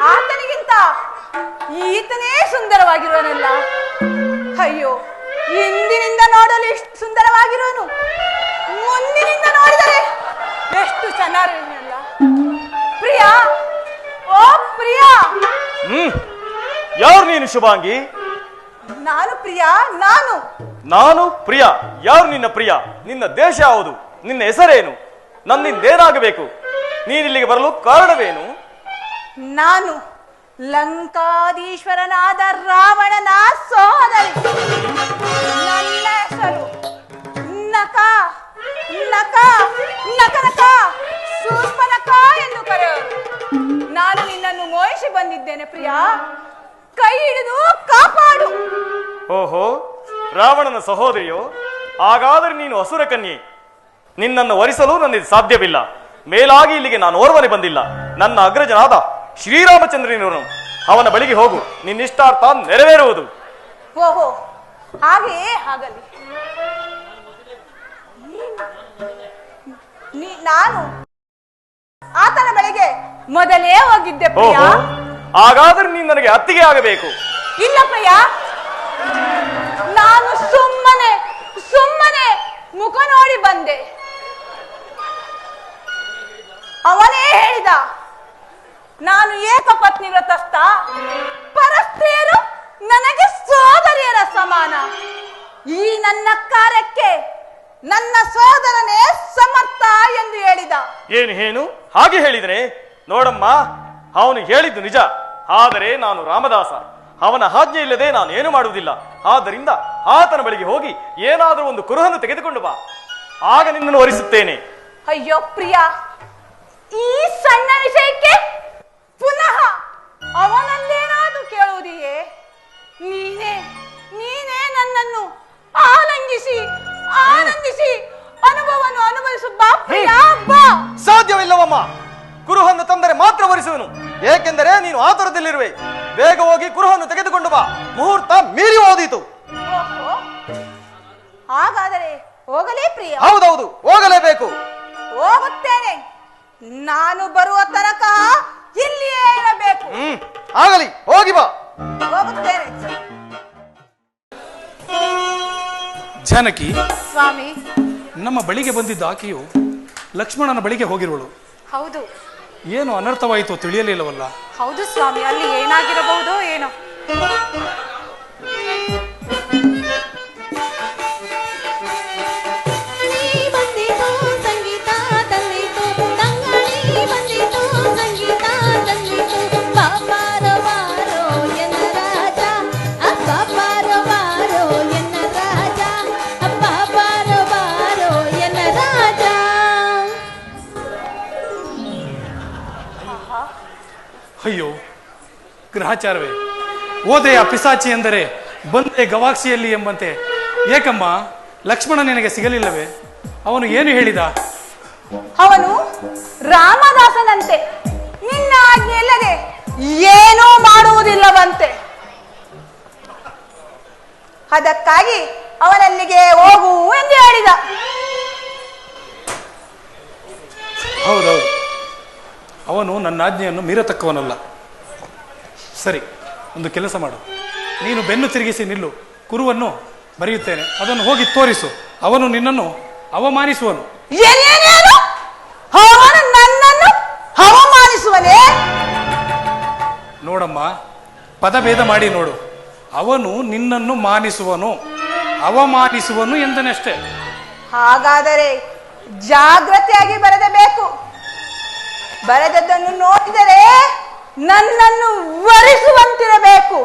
ಆತನಿಗಿಂತ ಈತನೇ ಸುಂದರವಾಗಿರುವನಲ್ಲ. ಅಯ್ಯೋ, ಹಿಂದಿನಿಂದ ನೋಡಲು ಎಷ್ಟು ಸುಂದರವಾಗಿರುವನು, ಮುಂದಿನಿಂದ ನೋಡಿದರೆ ಎಷ್ಟು ಚೆನ್ನಾಗಿರುವನಲ್ಲ. ಪ್ರಿಯಾ, ಓ ಪ್ರಿಯಾ. ಯಾರು ನೀನು ಶುಭಾಂಗಿ? ನಾನು ಪ್ರಿಯಾ. ನಾನು ಪ್ರಿಯಾ. ಯಾರು ನಿನ್ನ ಪ್ರಿಯಾ? ನಿನ್ನ ದೇಶ ಯಾವುದು? ನಿನ್ನ ಹೆಸರೇನು? ನನ್ನಿಂದೇನಾಗಬೇಕು? ನೀನಿಲ್ಲಿಗೆ ಬರಲು ಕಾರಣವೇನು? ನಾನು ಲಂಕಾಧೀಶ್ವರನಾದ ರಾವಣನ ಸೋದರಿ. ನನ್ನ ಹೆಸರು ನಕ ನಕ ನಕನಕ ಶೂರ್ಪನಖ ಎಂದು ಕರೆಯೋರು. ನಾನು ನಿನ್ನನ್ನು ಮೋಹಿಸಿ ಬಂದಿದ್ದೇನೆ ಪ್ರಿಯಾ. ಕೈ ಹಿಡಿದು ಕಾಪಾಡು. ಓಹೋ, ರಾವಣನ ಸಹೋದರಿಯೋ? ಹಾಗಾದರೆ ನೀನು ಅಸುರ ಕನ್ಯೆ. ನಿನ್ನನ್ನು ವರಿಸಲು ನನಗೆ ಸಾಧ್ಯವಿಲ್ಲ. ಮೇಲಾಗಿ ಇಲ್ಲಿಗೆ ನಾನು ಓರ್ವನೆ ಬಂದಿಲ್ಲ. ನನ್ನ ಅಗ್ರಜನಾದ ಶ್ರೀರಾಮಚಂದ್ರನವನು. ಅವನ ಬಳಿಗೆ ಹೋಗು, ನಿನ್ನಿಷ್ಟಾರ್ಥ ನೆರವೇರುವುದು. ಓಹೋ, ಹಾಗೆಯೇ ಆಗಲಿ. ನಾನು ಆತನ ಬಳಿಗೆ ಮೊದಲೇ ಹೋಗಿದ್ದೆ ಪ್ರಿಯಾ. ಹಾಗಾದ್ರೆ ನೀನು ನನಗೆ ಅತ್ತಿಗೆ ಆಗಬೇಕು. ಇಲ್ಲ ಪ್ರಿಯಾ, ನಾನು ಸುಮ್ಮನೆ ಮುಖ ನೋಡಿ ಬಂದೆ. ಅವನೇ ಹೇಳಿದ, ನಾನು ಏಕಪತ್ನಿ ವ್ರತಸ್ಥ, ಪರಸ್ತ್ರೀಯರು ನನಗೆ ಸೋದರಿಯರ ಸಮಾನ. ಈ ನನ್ನ ಕಾರ್ಯಕ್ಕೆ ನನ್ನ ಸೋದರನೇ ಸಮರ್ಥ ಎಂದು ಹೇಳಿದ. ಏನು ಹಾಗೆ ಹೇಳಿದರೆ? ನೋಡಮ್ಮ, ಅವನು ಹೇಳಿದ್ದು ನಿಜ. ಆದರೆ ನಾನು ರಾಮದಾಸ. ಅವನ ಆಜ್ಞೆ ಇಲ್ಲದೆ ನಾನು ಏನು ಮಾಡುವುದಿಲ್ಲ. ಆದ್ದರಿಂದ ಆತನ ಬಳಿಗೆ ಹೋಗಿ ಏನಾದರೂ ಒಂದು ಕುರುಹನ್ನು ತೆಗೆದುಕೊಂಡು ಬಾ, ಆಗ ನಿನ್ನನ್ನು ವರಿಸುತ್ತೇನೆ. ಅಯ್ಯೋ ಪ್ರಿಯಾ, ಈ ಸಣ್ಣ ವಿಷಯಕ್ಕೆ ಪುನಃ ಅವನಲ್ಲೇನಾದರೂ ಕೇಳುವುದಿಯೇ? ನೀನೇ ನನ್ನನ್ನು ಆಲಂಗಿಸಿ ಆನಂದಿಸಿ ಅನುಭವವನ್ನು ಅನುಭವಿಸು ಬಾ ಪ್ರಿಯಾ, ಬಾ. ಸಾಧ್ಯವಿಲ್ಲವಮ್ಮ. ಕುರುಹನ್ನು ತಂದರೆ ಮಾತ್ರ ವರಿಸುವನು. ಏಕೆಂದರೆ ನೀನು ಆತುರದಲ್ಲಿರುವೆ. ಬೇಗ ಹೋಗಿ ಕುರುಹನ್ನು ತೆಗೆದುಕೊಂಡು ಬಾ, ಮುಹೂರ್ತ ಮೀರಿ ಓದಿತು. ಹಾಗಾದರೆ ಹೋಗಲೇ ಪ್ರಿಯ? ಹೌದೌದು, ಹೋಗಲೇಬೇಕು. ಹೋಗುತ್ತೇನೆ. ನಾನು ಬರುವ ತನಕ ಇಲ್ಲಿಯೇ ಇರಬೇಕು. ಆಗಲಿ, ಹೋಗಿ ಬಾ. ಹೋಗುತ್ತೇನೆ. ಜಾನಕಿ ಸ್ವಾಮಿ, ನಮ್ಮ ಬಳಿಗೆ ಬಂದಿದ್ದ ಆಕೆಯು ಲಕ್ಷ್ಮಣನ ಬಳಿಗೆ ಹೋಗಿರುವಳು. ಹೌದು. ಏನು ಅನರ್ಥವಾಯಿತು ತಿಳಿಯಲಿಲ್ಲವಲ್ಲ? ಹೌದು ಸ್ವಾಮಿ, ಅಲ್ಲಿ ಏನಾಗಿರಬಹುದೋ ಏನೋ. ಅಯ್ಯೋ ಗ್ರಹಚಾರವೇ, ಓದೆಯ ಪಿಸಾಚಿ ಎಂದರೆ ಬಂದೆ ಗವಾಕ್ಷಿಯಲ್ಲಿ ಎಂಬಂತೆ. ಏಕಮ್ಮ, ಲಕ್ಷ್ಮಣ ನಿನಗೆ ಸಿಗಲಿಲ್ಲವೇ? ಅವನು ಏನು ಹೇಳಿದ? ಅವನು ರಾಮದಾಸನಂತೆ, ನಿನ್ನ ಆಜ್ಞೆ ಇಲ್ಲದೆ ಏನೂ ಮಾಡುವುದಿಲ್ಲವಂತೆ. ಅದಕ್ಕಾಗಿ ಅವನಲ್ಲಿಗೆ ಹೋಗು ಎಂದು ಹೇಳಿದ. ಹೌದೌದು, ಅವನು ನನ್ನ ಆಜ್ಞೆಯನ್ನು ಮೀರತಕ್ಕವನಲ್ಲ. ಸರಿ, ಒಂದು ಕೆಲಸ ಮಾಡು. ನೀನು ಬೆನ್ನು ತಿರುಗಿಸಿ ನಿಲ್ಲು. ಕುರುವನ್ನು ಬರೆಯುತ್ತೇನೆ, ಅದನ್ನು ಹೋಗಿ ತೋರಿಸು. ಅವನು ನಿನ್ನನ್ನು ಅವಮಾನಿಸುವನು. ಅವನು ನನ್ನನ್ನು ಅವಮಾನಿಸುವನೇ? ನೋಡಮ್ಮ, ಪದಭೇದ ಮಾಡಿ ನೋಡು. ಅವನು ನಿನ್ನನ್ನು ಮಾನಿಸುವನು, ಅವಮಾನಿಸುವನು ಎಂದನಷ್ಟೇ. ಹಾಗಾದರೆ ಜಾಗ್ರತೆಯಾಗಿ ಬರೆದಬೇಕು. ಬರೆದದ್ದನ್ನು ನೋಡಿದರೆ ನನ್ನನ್ನು ವರಿಸುವಂತಿರಬೇಕು.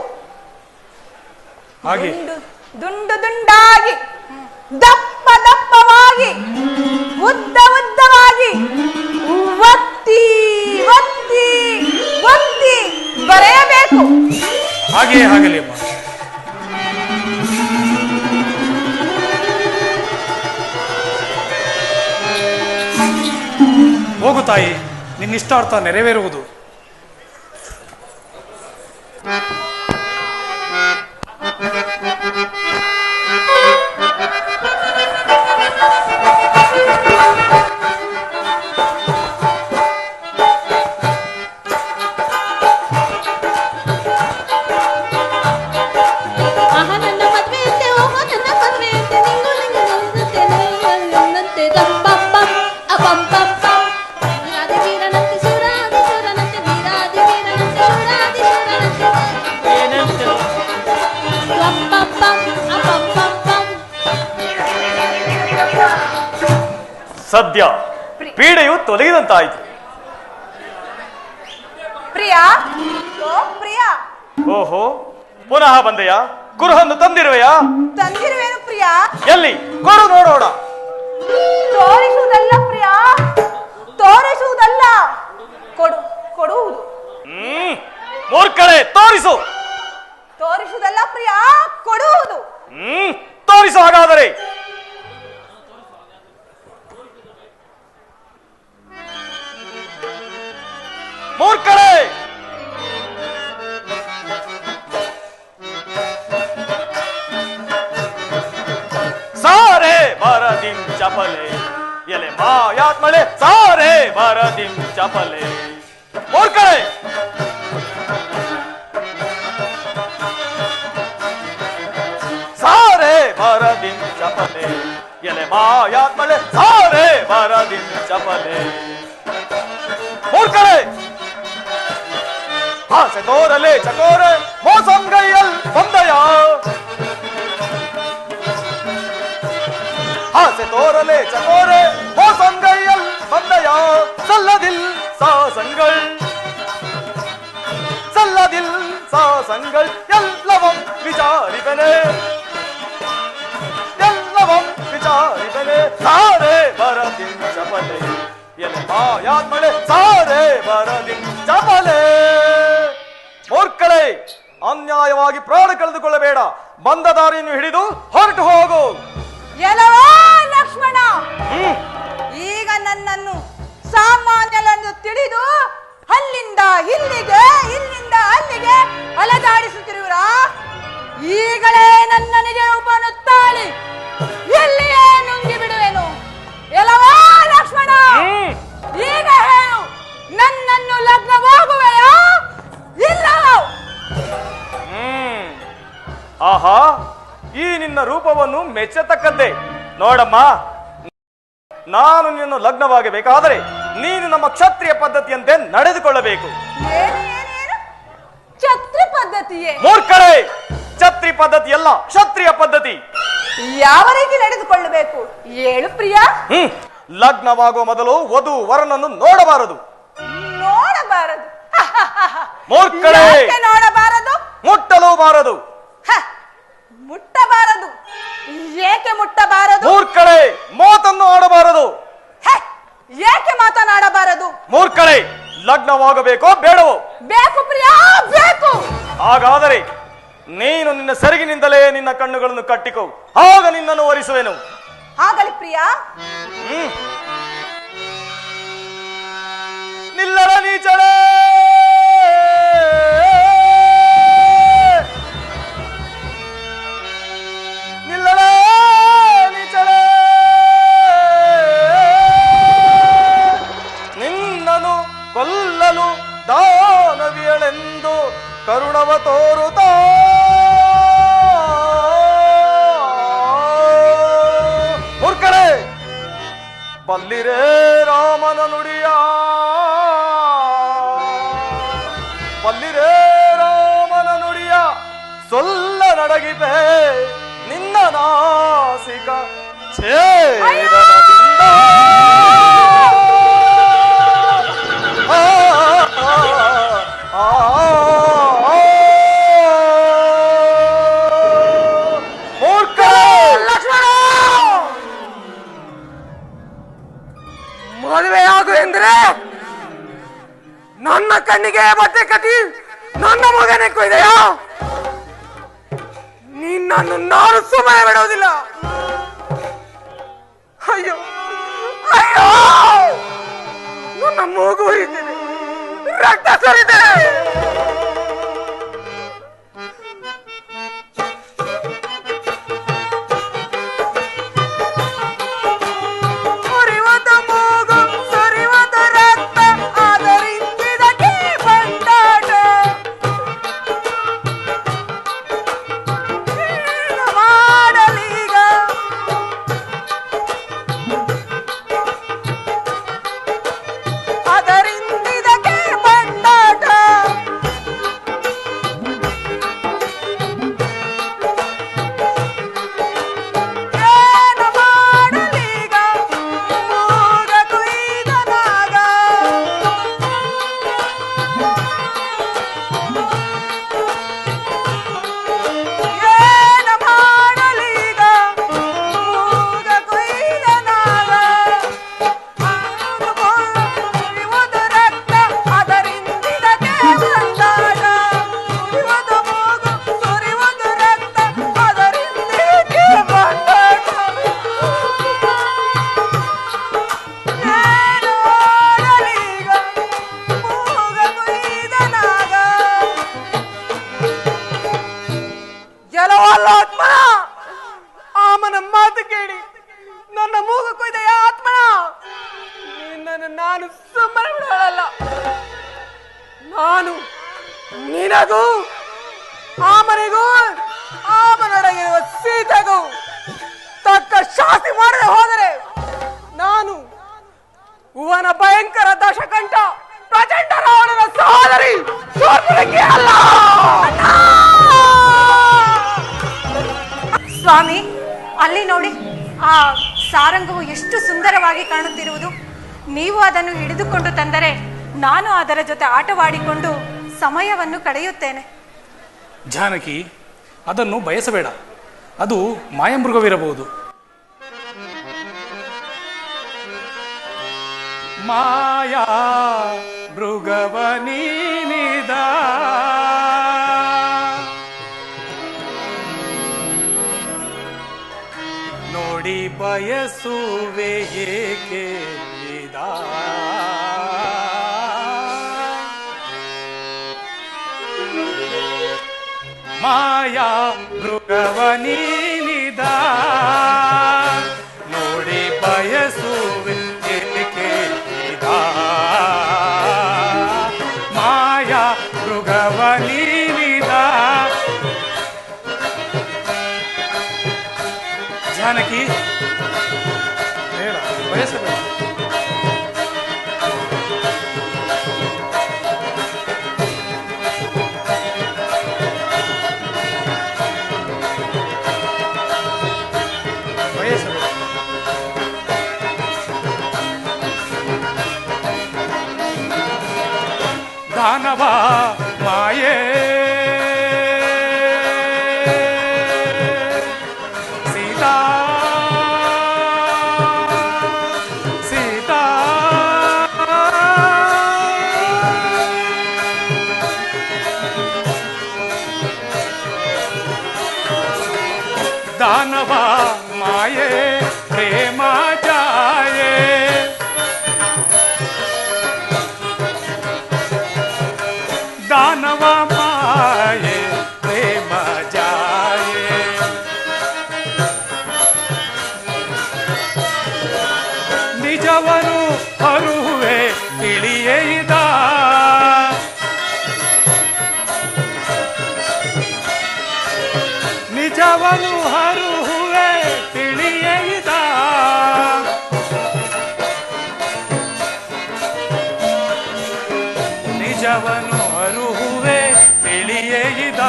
ಹಾಗೆ ದುಂಡು ದುಂಡಾಗಿ, ದಪ್ಪ ದಪ್ಪವಾಗಿ, ಉದ್ದ ಉದ್ದವಾಗಿ, ಒತ್ತಿ ಒತ್ತಿ ಒತ್ತಿ ಹಾಗೆಯೇ ಆಗಲಿ ಅಮ್ಮ. ಹೋಗು ತಾಯಿ, ನಿನ್ನಿಷ್ಟಾರ್ಥ ನೆರವೇರುವುದು. ಸದ್ಯ ಪೀಡೆಯು ತೊಲಗಿದಂತಾಯಿತು. ಪ್ರಿಯಾ, ಓ ಪ್ರಿಯಾ, ಓಹೋ, ಪುನಃ ಬಂದೆಯಾ? ಕುರುಹನ್ನು ತಂದಿರುವೆಯಾ? ತಂದಿರುವೇನು ಪ್ರಿಯಾ? ಎಲ್ಲಿ ಕೊಡು ನೋಡೋಣ. ತೋರಿಸುವುದಲ್ಲ ಪ್ರಿಯಾ, ತೋರಿಸುವುದಲ್ಲ, ಕೊಡುವುದು. ಮೂರ್ಖಳೆ, ತೋರಿಸು. ತೋರಿಸುವುದಲ್ಲ ಪ್ರಿಯಾ, ಕೊಡುವುದು. ತೋರಿಸು ಹಾಗಾದರೆ. ಮೂರ್ಖಳೆ, ಸಾರೆ ಬರದಿಂ ಚಪಲೆ ಎಲೆ ಮಾಯಾತ್ಮಳೆ, ಸಾರೆ ಬರದಿಂ ಚಪಲೆ. ಮೂರ್ಖಳೆ, ಸಾರೆ ಬರದಿಂ ಚಪಲೆ ಎಲೆ ಮಾಯಾತ್ಮಳೆ, ಸಾರೆ ಬರದಿಂ ಚಪಲೆ. ಮೂರ್ಖಳೆ, ಆಸೆ ತೋರಲೆ ಚಕೋರೆ ಮೋಸಂಗೈಯಲ್ ಬಂದಯ, ಆಸೆ ತೋರಲೆ ಚಕೋರೆ ಮೋಸಂಗೈಯಲ್ ಬಂದಯ. ಸಲ್ಲದಿಲ್ ಸಾಸಂಗಳ್, ಸಲ್ಲದಿಲ್ ಸಾಸಂಗಳ್, ಎಲ್ಲವಂ ವಿಚಾರಿಪನೆ, ಎಲ್ಲವಂ ವಿಚಾರಿಪನೆ. ಸಾರೆ ಬರದಿಂ ಚಪಲೆ ಎಲೆ ಮಾಯಾತ್ಮಳೆ, ಸಾರೆ ಬರದಿಂ ಚಪಲೆ. ಮೂರ್ಖಳೆ, ಅನ್ಯಾಯವಾಗಿ ಪ್ರಾಣ ಕಳೆದುಕೊಳ್ಳಬೇಡ. ಬಂದ ದಾರಿಯನ್ನು ಹಿಡಿದು ಹೊರಟು ಹೋಗು. ಎಲ್ಲವೋ ಲಕ್ಷ್ಮಣ, ಈಗ ನನ್ನನ್ನು ಸಾಮಾನ್ಯಲೆಂದು ತಿಳಿದು ಅಲ್ಲಿಂದ ಇಲ್ಲಿಗೆ, ಇಲ್ಲಿಂದ ಅಲ್ಲಿಗೆ ಅಲೆದಾಡಿಸುತ್ತಿರುವಿರಾ? ಈಗಲೇ ನನ್ನ ನಿಜ ರೂಪವನ್ನು ತಾಳಿ ಎಲ್ಲಿಯೇ ನುಂಗಿ ಬಿಡುವೆನು. ಎಲ್ಲವೋ ಲಕ್ಷ್ಮಣ, ಈಗ ಹೇಳು, ನನ್ನನ್ನು ಲಗ್ನವಾಗುವೆಯಾ ಇಲ್ಲವೋ? ಆಹಾ, ಈ ನಿನ್ನ ರೂಪವನ್ನು ಮೆಚ್ಚತಕ್ಕದ್ದೇ. ನೋಡಮ್ಮ, ನಾನು ನಿನ್ನನ್ನು ಲಗ್ನವಾಗಬೇಕಾದರೆ ನೀನು ನಮ್ಮ ಕ್ಷತ್ರಿಯ ಪದ್ಧತಿಯಂತೆ ನಡೆದುಕೊಳ್ಳಬೇಕು. ಛತ್ರಿ ಪದ್ಧತಿಯೇ? ಮೂರ್ಖಳೆ, ಛತ್ರಿ ಪದ್ಧತಿ ಅಲ್ಲ, ಕ್ಷತ್ರಿಯ ಪದ್ಧತಿ. ಯಾವ ರೀತಿ ನಡೆದುಕೊಳ್ಳಬೇಕು ಹೇಳು ಪ್ರಿಯಾ. ಲಗ್ನವಾಗುವ ಮೊದಲು ವಧು ವರನನ್ನು ನೋಡಬಾರದು. ನೋಡಬಾರದು? ಮೂರ್ಖಳೆ, ನೋಡಬಾರದು? ಮುಟ್ಟಲು ಬಾರದು. ಮುಟ್ಟಬಾರದು? ಏಕೆ ಮುಟ್ಟಬಾರದು? ಮೂರ್ಖಳೆ, ಮಾತನ್ನು ಆಡಬಾರದು. ಏಕೆ ಮಾತನಾಡಬಾರದು? ಮೂರ್ಖಳೆ, ಲಗ್ನವಾಗಬೇಕೋ ಬೇಡವೋ? ಬೇಕು ಪ್ರಿಯಾ, ಬೇಕು. ಹಾಗಾದರೆ ನೀನು ನಿನ್ನ ಸೆರಗಿನಿಂದಲೇ ನಿನ್ನ ಕಣ್ಣುಗಳನ್ನು ಕಟ್ಟಿಕೋ, ಆಗ ನಿನ್ನನ್ನು ವರಿಸುವೆನು. ಆಗಲಿ ಪ್ರಿಯಾ. ನಿಲ್ಲರ ನೀಚಳೆ, ನಿಲ್ಲರೆ ನೀಚಳೆ, ನಿನ್ನನು ಕೊಲ್ಲಲು ದಾನವಿಯಳೆಂದು ಕರುಣವ ತೋರುತ್ತಾ ಮೂರ್ಖಳೆ, ಬಲ್ಲಿರೇ ರಾಮನ ನುಡಿಯ, ಬಲ್ಲಿರೇ ರಾಮನ ನುಡಿಯ, ಸೊಲ್ಲ ನಡಗಿಪೆ ನಿನ್ನ ನಾಸಿಕ ಛೇದನದಿಂದ. ಮದುವೆಯಾಗು ಎಂದ್ರೆ ನನ್ನ ಕಣ್ಣಿಗೆ ಬಟ್ಟೆ ಕಟ್ಟಿ ನನ್ನ ಮಗನೇ ಕೊಯ್ದೆಯಾ? ನಿನ್ನನ್ನು ನಾನು ಸುಮ್ಮನೆ ಬಿಡುವುದಿಲ್ಲ. ಅಯ್ಯೋ ಅಯ್ಯೋ, ನನ್ನ ಮೂಗು ಉರಿಯುತ್ತಿದೆ, ರಕ್ತ ಸುರಿದೆ. ನಾನು ಸುಮ್ಮನೆ ಬಿಡೋಲ್ಲ. ನಾನು ನಿನಗೂ ಆಮನಿಗೂ ಆಮನೊಳಗಿರುವ ಸೀತೆಗೂ ತಕ್ಕ ಶಾಸ್ತಿ ಮಾಡದೆ ಹೋದರೆ ನಾನು ಭುವನ ಭಯಂಕರ ದಶಕಂಠ ಪ್ರಚಂಡ ರಾವಣನ ಸಹೋದರಿ ಶೂರ್ಪನಖಿ ಅಲ್ಲ. ಸ್ವಾಮಿ, ಅಲ್ಲಿ ನೋಡಿ, ಆ ಸಾರಂಗವು ಎಷ್ಟು ಸುಂದರವಾಗಿ ಕಾಣುತ್ತಿರುವುದು. ನೀವು ಅದನ್ನು ಹಿಡಿದುಕೊಂಡು ತಂದರೆ ನಾನು ಅದರ ಜೊತೆ ಆಟವಾಡಿಕೊಂಡು ಸಮಯವನ್ನು ಕಳೆಯುತ್ತೇನೆ. ಜಾನಕಿ, ಅದನ್ನು ಬಯಸಬೇಡ. ಅದು ಮಾಯಮೃಗವಿರಬಹುದು. ಮಾಯಾ ಮೃಗವನೀನಿದ ನೋಡಿ ಬಯಸುವೆ ಏಕೆ ಮಾಯಾ ಮೃಗವನೀನಿದ ನೋಡಿ ಬಯಸುವೆ ಏಕೆ ಮಾಯಾ ಮೃಗವನೀನಿದ. ಜಾನಕಿ, ಬೇಡ, ಬಯಸಬೇಡ. ದಾನವ ಮಾಯೇ ಸೀತಾ ಸೀತಾ ದಾನವ ಮಾಯೇ ಪ್ರೇಮ ಜಾಯೇ दानव माये प्रेम जाये निजवनु हरुवे ತಿಳಿಯೈದ ನಿಜವನು ಹರುವೆ ತಿಳಿಯೈದ ನಿಜವನು ಹರುವೆ ತಿಳಿಯೈದ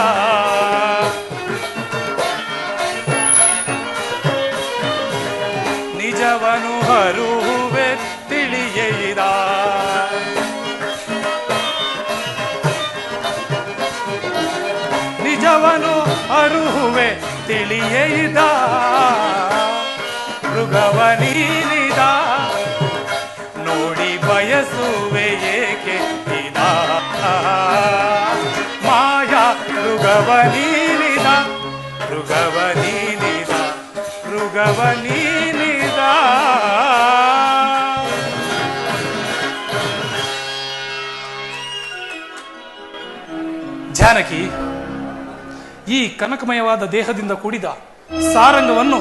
ನಿಜವನು ಹರುವೆ ತಿಳಿಯೈದ ನಿಜವನು ಹರುವೆ ತಿಳಿಯೈದ ಮೃಗವನೀನಿದ ನೋಡಿ ಬಯಸುವೆ ಏಕೆ ಇದ ಮಾಯಾ ಮೃಗವನೀನಿದ ಮೃಗ ವರವ ನೀನಿದ. ಜಾನಕಿ, ಈ ಕನಕಮಯವಾದ ದೇಹದಿಂದ ಕೂಡಿದ ಸಾರಂಗವನ್ನು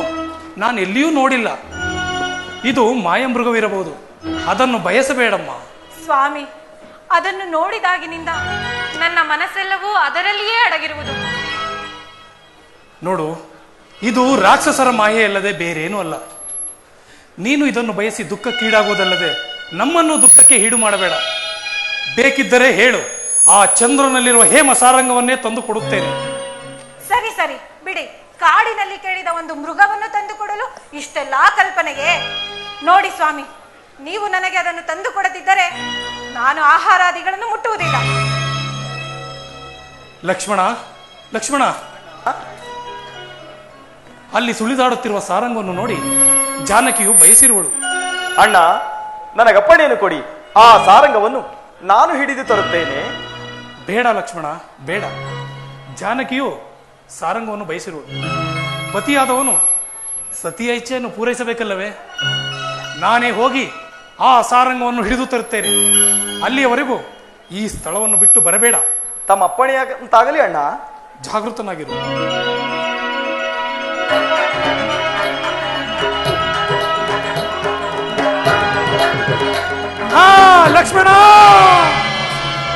ನಾನು ಎಲ್ಲಿಯೂ ನೋಡಿಲ್ಲ. ಇದು ಮಾಯಮೃಗವಿರಬಹುದು, ಅದನ್ನು ಬಯಸಬೇಡಮ್ಮ. ಸ್ವಾಮಿ, ಅದನ್ನು ನೋಡಿದಾಗಿನಿಂದ ನನ್ನ ಮನಸ್ಸೆಲ್ಲವೂ ಅದರಲ್ಲಿಯೇ ಅಡಗಿರುವುದು. ನೋಡು, ಇದು ರಾಕ್ಷಸರ ಮಾಯೆಯಲ್ಲದೆ ಬೇರೇನೂ ಅಲ್ಲ. ನೀನು ಇದನ್ನು ಬಯಸಿ ದುಃಖಕ್ಕೀಡಾಗುವುದಲ್ಲದೆ ನಮ್ಮನ್ನು ದುಃಖಕ್ಕೆ ಈಡು ಮಾಡಬೇಡ. ಬೇಕಿದ್ದರೆ ಹೇಳು, ಆ ಚಂದ್ರನಲ್ಲಿರುವ ಹೇಮ ಸಾರಂಗವನ್ನೇ ತಂದು ಕೊಡುತ್ತೇನೆ. ಸರಿ ಸರಿ ಬಿಡಿ, ಕಾಡಿನಲ್ಲಿ ಕೇಳಿದ ಒಂದು ಮೃಗವನ್ನು ತಂದು ಕೊಡಲು ಇಷ್ಟೆಲ್ಲಾ ಕಲ್ಪನೆಗೆ? ನೋಡಿ ಸ್ವಾಮಿ, ನೀವು ನನಗೆ ಅದನ್ನು ತಂದು ಕೊಡದಿದ್ದರೆ ನಾನು ಆಹಾರಾದಿಗಳನ್ನು ಮುಟ್ಟುವುದಿಲ್ಲ. ಲಕ್ಷ್ಮಣ, ಲಕ್ಷ್ಮಣ, ಅಲ್ಲಿ ಸುಳಿದಾಡುತ್ತಿರುವ ಸಾರಂಗವನ್ನು ನೋಡಿ ಜಾನಕಿಯು ಬಯಸಿರುವಳು. ಅಣ್ಣ, ನನಗಪ್ಪಣೆಯನ್ನು ಕೊಡಿ, ಆ ಸಾರಂಗವನ್ನು ನಾನು ಹಿಡಿದು ತರುತ್ತೇನೆ. ಬೇಡ ಲಕ್ಷ್ಮಣ, ಬೇಡ. ಜಾನಕಿಯು ಸಾರಂಗವನ್ನು ಬಯಸಿರುವಳು. ಪತಿಯಾದವನು ಸತಿಯ ಇಚ್ಛೆಯನ್ನು ಪೂರೈಸಬೇಕಲ್ಲವೇ? ನಾನೇ ಹೋಗಿ ಆ ಸಾರಂಗವನ್ನು ಹಿಡಿದು ತರುತ್ತೇನೆ. ಅಲ್ಲಿಯವರೆಗೂ ಈ ಸ್ಥಳವನ್ನು ಬಿಟ್ಟು ಬರಬೇಡ. ತಮ್ಮ ಅಪ್ಪಣೆಯಾಗಲಿ ಅಣ್ಣ. ಜಾಗೃತನಾಗಿರು. ಹಾ ಲಕ್ಷ್ಮಣ,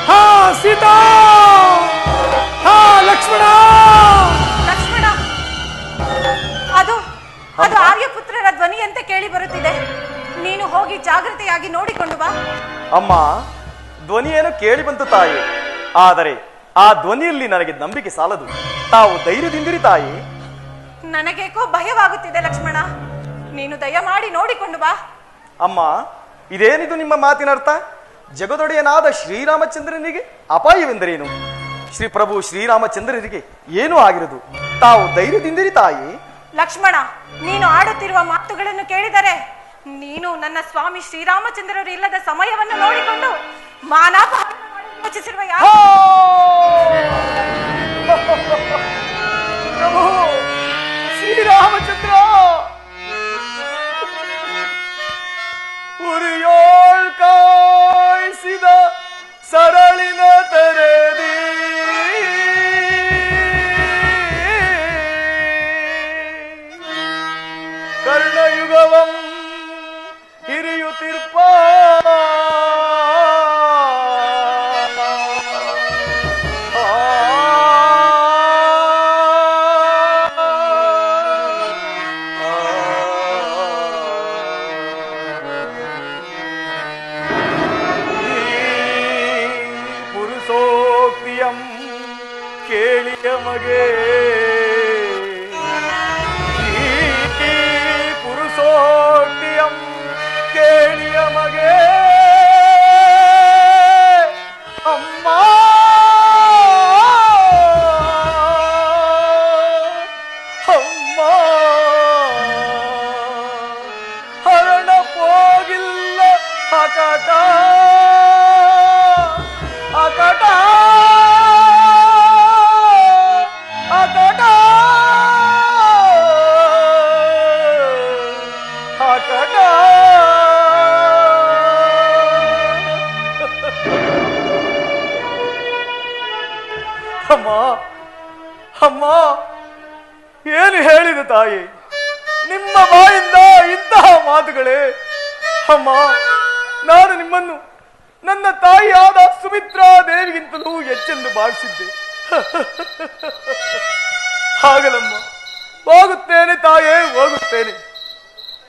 ಹಾ ಸೀತಾ, ಹಾ ಲಕ್ಷ್ಮಣ. ಲಕ್ಷ್ಮಣ, ಅದು ಅದು ಆರ್ಯಪುತ್ರರ ಧ್ವನಿಯಂತೆ ಕೇಳಿ ಬರುತ್ತಿದೆ. ನೀನು ಹೋಗಿ ಜಾಗೃತಿಯಾಗಿ ನೋಡಿಕೊಂಡು ಬಾ. ಅಮ್ಮ, ಧ್ವನಿಯೇನು ಕೇಳಿ ಬಂತು ತಾಯಿ, ಆದರೆ ಆ ಧ್ವನಿಯಲ್ಲಿ ನನಗೆ ನಂಬಿಕೆ ಸಾಲದು. ತಾವು ಧೈರ್ಯದಿಂದಿರಿ ತಾಯಿ. ನನಗೇಕೋ ಭಯವಾಗುತ್ತಿದೆ ಲಕ್ಷ್ಮಣ, ನೀನು ದಯಮಾಡಿ ನೋಡಿಕೊಂಡು ಬಾ. ಅಮ್ಮ, ಇದೇನಿದು ನಿಮ್ಮ ಮಾತಿನ ಅರ್ಥ? ಜಗದೊಡೆಯನಾದ ಶ್ರೀರಾಮಚಂದ್ರನಿಗೆ ಅಪಾಯವೆಂದರೇನು? ಶ್ರೀ ಪ್ರಭು ಶ್ರೀರಾಮಚಂದ್ರರಿಗೆ ಏನೂ ಆಗಿರದು. ತಾವು ಧೈರ್ಯದಿಂದಿರಿ ತಾಯಿ. ಲಕ್ಷ್ಮಣ, ನೀನು ಆಡುತ್ತಿರುವ ಮಾತುಗಳನ್ನು ಕೇಳಿದರೆ ನೀನು ನನ್ನ ಸ್ವಾಮಿ ಶ್ರೀರಾಮಚಂದ್ರರು ಇಲ್ಲದ ಸಮಯವನ್ನು ನೋಡಿಕೊಂಡು ಮಾನಾಪಹಾರ ಮಾಡಲು ಯೋಚಿಸಿರುವ ಪ್ರಭು ಶ್ರೀರಾಮಚಂದ್ರ ಉರಿಯೋಳ್ ಕಾಯಿಸಿದ ಸರಳಿನ ತೆರೆದಿ ಕರ್ಣಯುಗವಂ ಹಿರಿಯುತ್ತಿರ್ಪ ಪುರುಷೋಕ್ತಿಯಂ ಕೇಳಿಯ ಮಗೆ ಪುರುಷೋಕ್ತಿಯಂ ಕೇಳಿಯ ಮಗೆ ಅಮ್ಮ ಅಮ್ಮ ಹರಣ ಹೋಗಿಲ್ಲ ಅಕಟ ಅಕಟ ಅಕಟ ಅಕಟ ಅಮ್ಮ ಅಮ್ಮ, ಏನು ಹೇಳಿದೆ ತಾಯಿ? ನಿಮ್ಮ ಬಾಯಿಂದ ಇಂತಹ ಮಾತುಗಳೇ? ಅಮ್ಮ, ನಾನು ನಿಮ್ಮನ್ನು ನನ್ನ ತಾಯಿಯಾದ ಸುಮಿತ್ರಾ ದೇವಿಗಿಂತಲೂ ಹೆಚ್ಚೆಂದು ಭಾವಿಸಿದ್ದೆ. ಹಾಗಲಮ್ಮ, ಹೋಗುತ್ತೇನೆ ತಾಯೇ, ಹೋಗುತ್ತೇನೆ.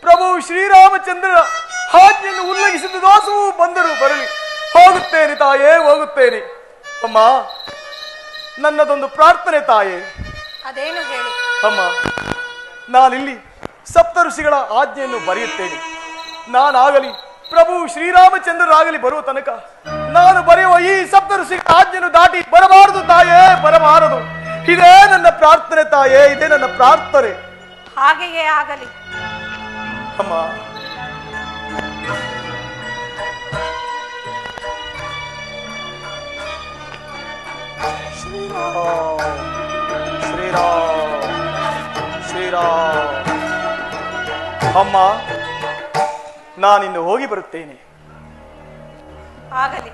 ಪ್ರಭು ಶ್ರೀರಾಮಚಂದ್ರನ ಆಜ್ಞೆಯನ್ನು ಉಲ್ಲಂಘಿಸಿದ ದೋಷವೂ ಬಂದರೂ ಬರಲಿ, ಹೋಗುತ್ತೇನೆ ತಾಯೇ, ಹೋಗುತ್ತೇನೆ. ಅಮ್ಮ, ನನ್ನದೊಂದು ಪ್ರಾರ್ಥನೆ ತಾಯೇ. ಅದೇನು ಹೇಳಿ? ಅಮ್ಮ, ನಾನಿಲ್ಲಿ ಸಪ್ತ ಋಷಿಗಳ ಆಜ್ಞೆಯನ್ನು ಬರೆಯುತ್ತೇನೆ. ನಾನಾಗಲಿ ಪ್ರಭು ಶ್ರೀರಾಮಚಂದ್ರರಾಗಲಿ ಬರುವ ತನಕ ನಾನು ಬರೆಯುವ ಈ ಸಪ್ತ ಋಷಿಗಳ ಆಜ್ಞೆಯನ್ನು ದಾಟಿ ಬರಬಾರದು ತಾಯೇ, ಬರಬಾರದು. ಇದೇ ನನ್ನ ಪ್ರಾರ್ಥನೆ ತಾಯೇ, ಇದೇ ನನ್ನ ಪ್ರಾರ್ಥನೆ. ಹಾಗೆಯೇ ಆಗಲಿ. ಅಮ್ಮ, ಶ್ರೀರಾಮ್ ಶ್ರೀರಾಮ್ ಶ್ರೀರಾಮ್ ಅಮ್ಮ, ನಾನಿನ್ನು ಹೋಗಿ ಬರುತ್ತೇನೆ. ಆಗಲಿ.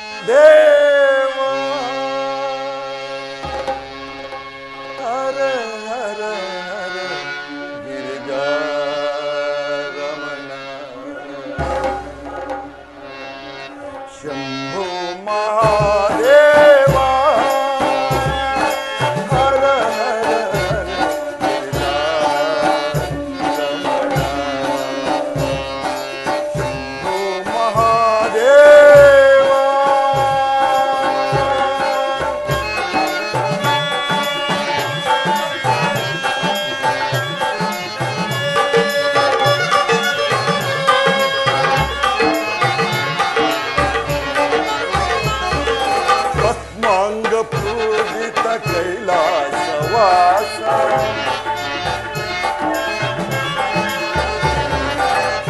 ಮಹಾದೇವ ಹರ ಹರ ಹರ ಗಿರಿಜಾರಮಣ ಶಂಭೋ ಮಹಾದೇವ ಹರ ಹರ ಹರ ಗಿರಿಜಾರಮಣ ಶಂಭೋ ಮಹಾದೇವ. ಭಸ್ಮಾಂಗ ಪೂಜಿತ ಕೈಲಾಸವಾಸ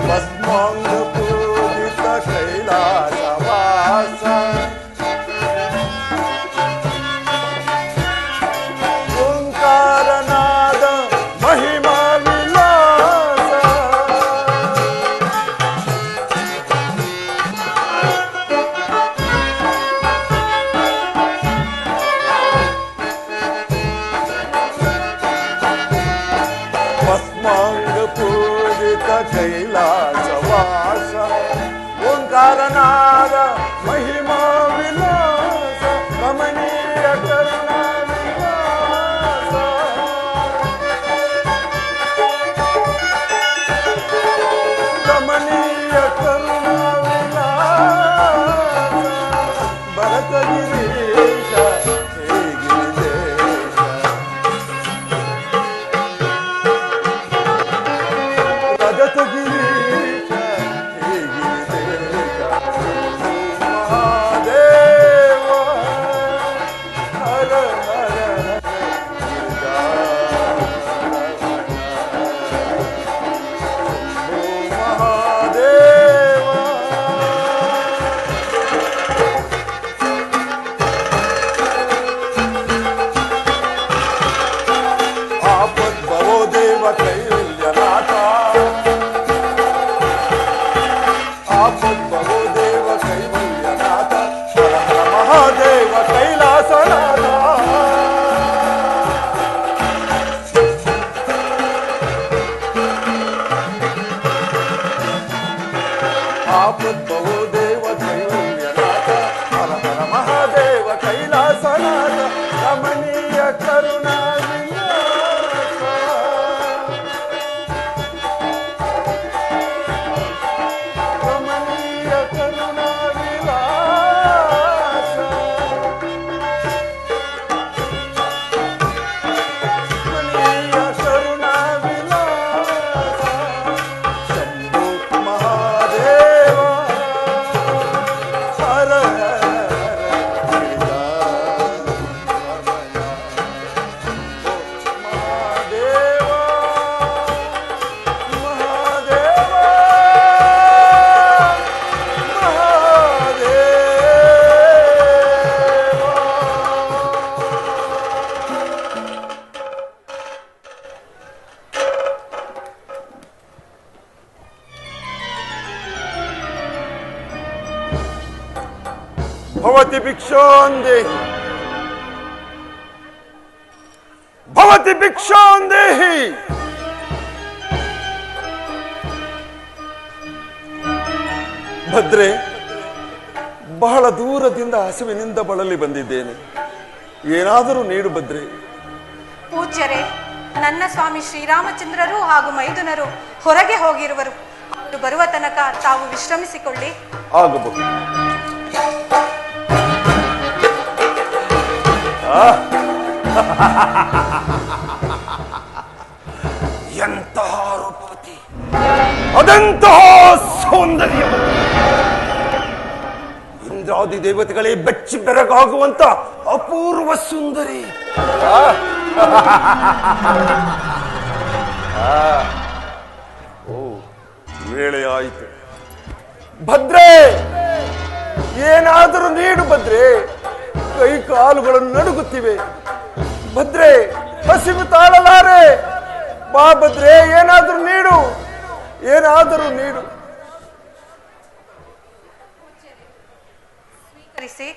ಭಸ್ಮಾಂಗ ಪೂಜಿತ ಕೈಲಾಸವಾಸ ಓಂಕಾರನಾದ ಮಹಿಮಾ ವಿಲಾಸ ಭಸ್ಮಾಂಗ ಪೂಜಿತ ಕೈಲಾಸವಾಸ ಓಂಕಾರನಾದ ಮಹಿಮಾ ವಿಲಾಸ ರಮಣೀಯ ಕರುಣಾ ವಿಲಾಸ ರಮಣೀಯ ಕರುಣಾ ವಿಲಾಸ ಭರತ ಗಿರೀಶ ಹೇ ಗಿರಿಜೇಶ ರಜತ ಗಿರೀಶ ಹೇ ಗಿರಿಜೇಶ ಮಹಾದೇವ ಹರ ಹರ ಮಹಾದೇವ. ಆಪದ್ಭವೋ ದೇವ ಕೈವಲ್ಯನಾಥ ಆಪದ್ಭವೋ ದೇವ ಕೈವಲ್ಯನಾಥ ಹರ ಹರ ಮಹಾದೇವ ಕೈಲಾಸನಾಥ ಆಪದ್ಭವೋ ದೇವ ಕೈವಲ್ಯನಾಥ ಹರ ಹರ ಮಹಾದೇವ ಕೈಲಾಸನಾಥ ರಮಣೀಯ ಕರುಣಾ ವಿಲಾಸ ರಮಣೀಯ ಕರುಣಾ ವಿಲಾಸ ರಮಣೀಯ ಕರುಣಾ ವಿಲಾಸ ಶಂಭೋ ಮಹಾದೇವ ಹರ ಹರ ಮಹಾದೇವ ಮಹಾದೇವ ಭವತಿ ಭಿಕ್ಷಾಂದೇಹಿ ಭವತಿ ಭಿಕ್ಷಾಂದೇಹಿ. ಭದ್ರೆ, ಬಹಳ ದೂರದಿಂದ ಹಸುವಿನಿಂದ ಬಳಲಿ ಬಂದಿದ್ದೇನೆ, ಏನಾದರೂ ನೀಡು ಭದ್ರೆ. ಪೂಜ್ಯರೇ, ನನ್ನ ಸ್ವಾಮಿ ಶ್ರೀರಾಮಚಂದ್ರರು ಹಾಗೂ ಮೈದುನರು ಹೊರಗೆ ಹೋಗಿರುವರು. ಅವರು ಬರುವ ತನಕ ತಾವು ವಿಶ್ರಮಿಸಿಕೊಳ್ಳಿ. ಆಗಬಹುದು. ಎಂತಹ ರೂಪವತಿ, ಅದೆಂತಹ ಸೌಂದರ್ಯ, ಇಂದ್ರಾದಿ ದೇವತೆಗಳೇ ಬೆಚ್ಚಿ ಬೆರಗಾಗುವಂತ ಅಪೂರ್ವ ಸುಂದರಿ. ಓ, ವೇಳೆ ಆಯಿತು. ಭದ್ರೆ, ಏನಾದರೂ ನೀಡು ಭದ್ರೆ. ಕೈ ಕಾಲುಗಳನ್ನು ನಡುಗುತ್ತಿವೆ ಭದ್ರೆ, ಹಸಿವು ತಾಳಲಾರೆ. ಬಾ ಭದ್ರೆ, ಏನಾದರೂ ನೀಡು, ಏನಾದರೂ ನೀಡು. ಸ್ವೀಕರಿಸಿ.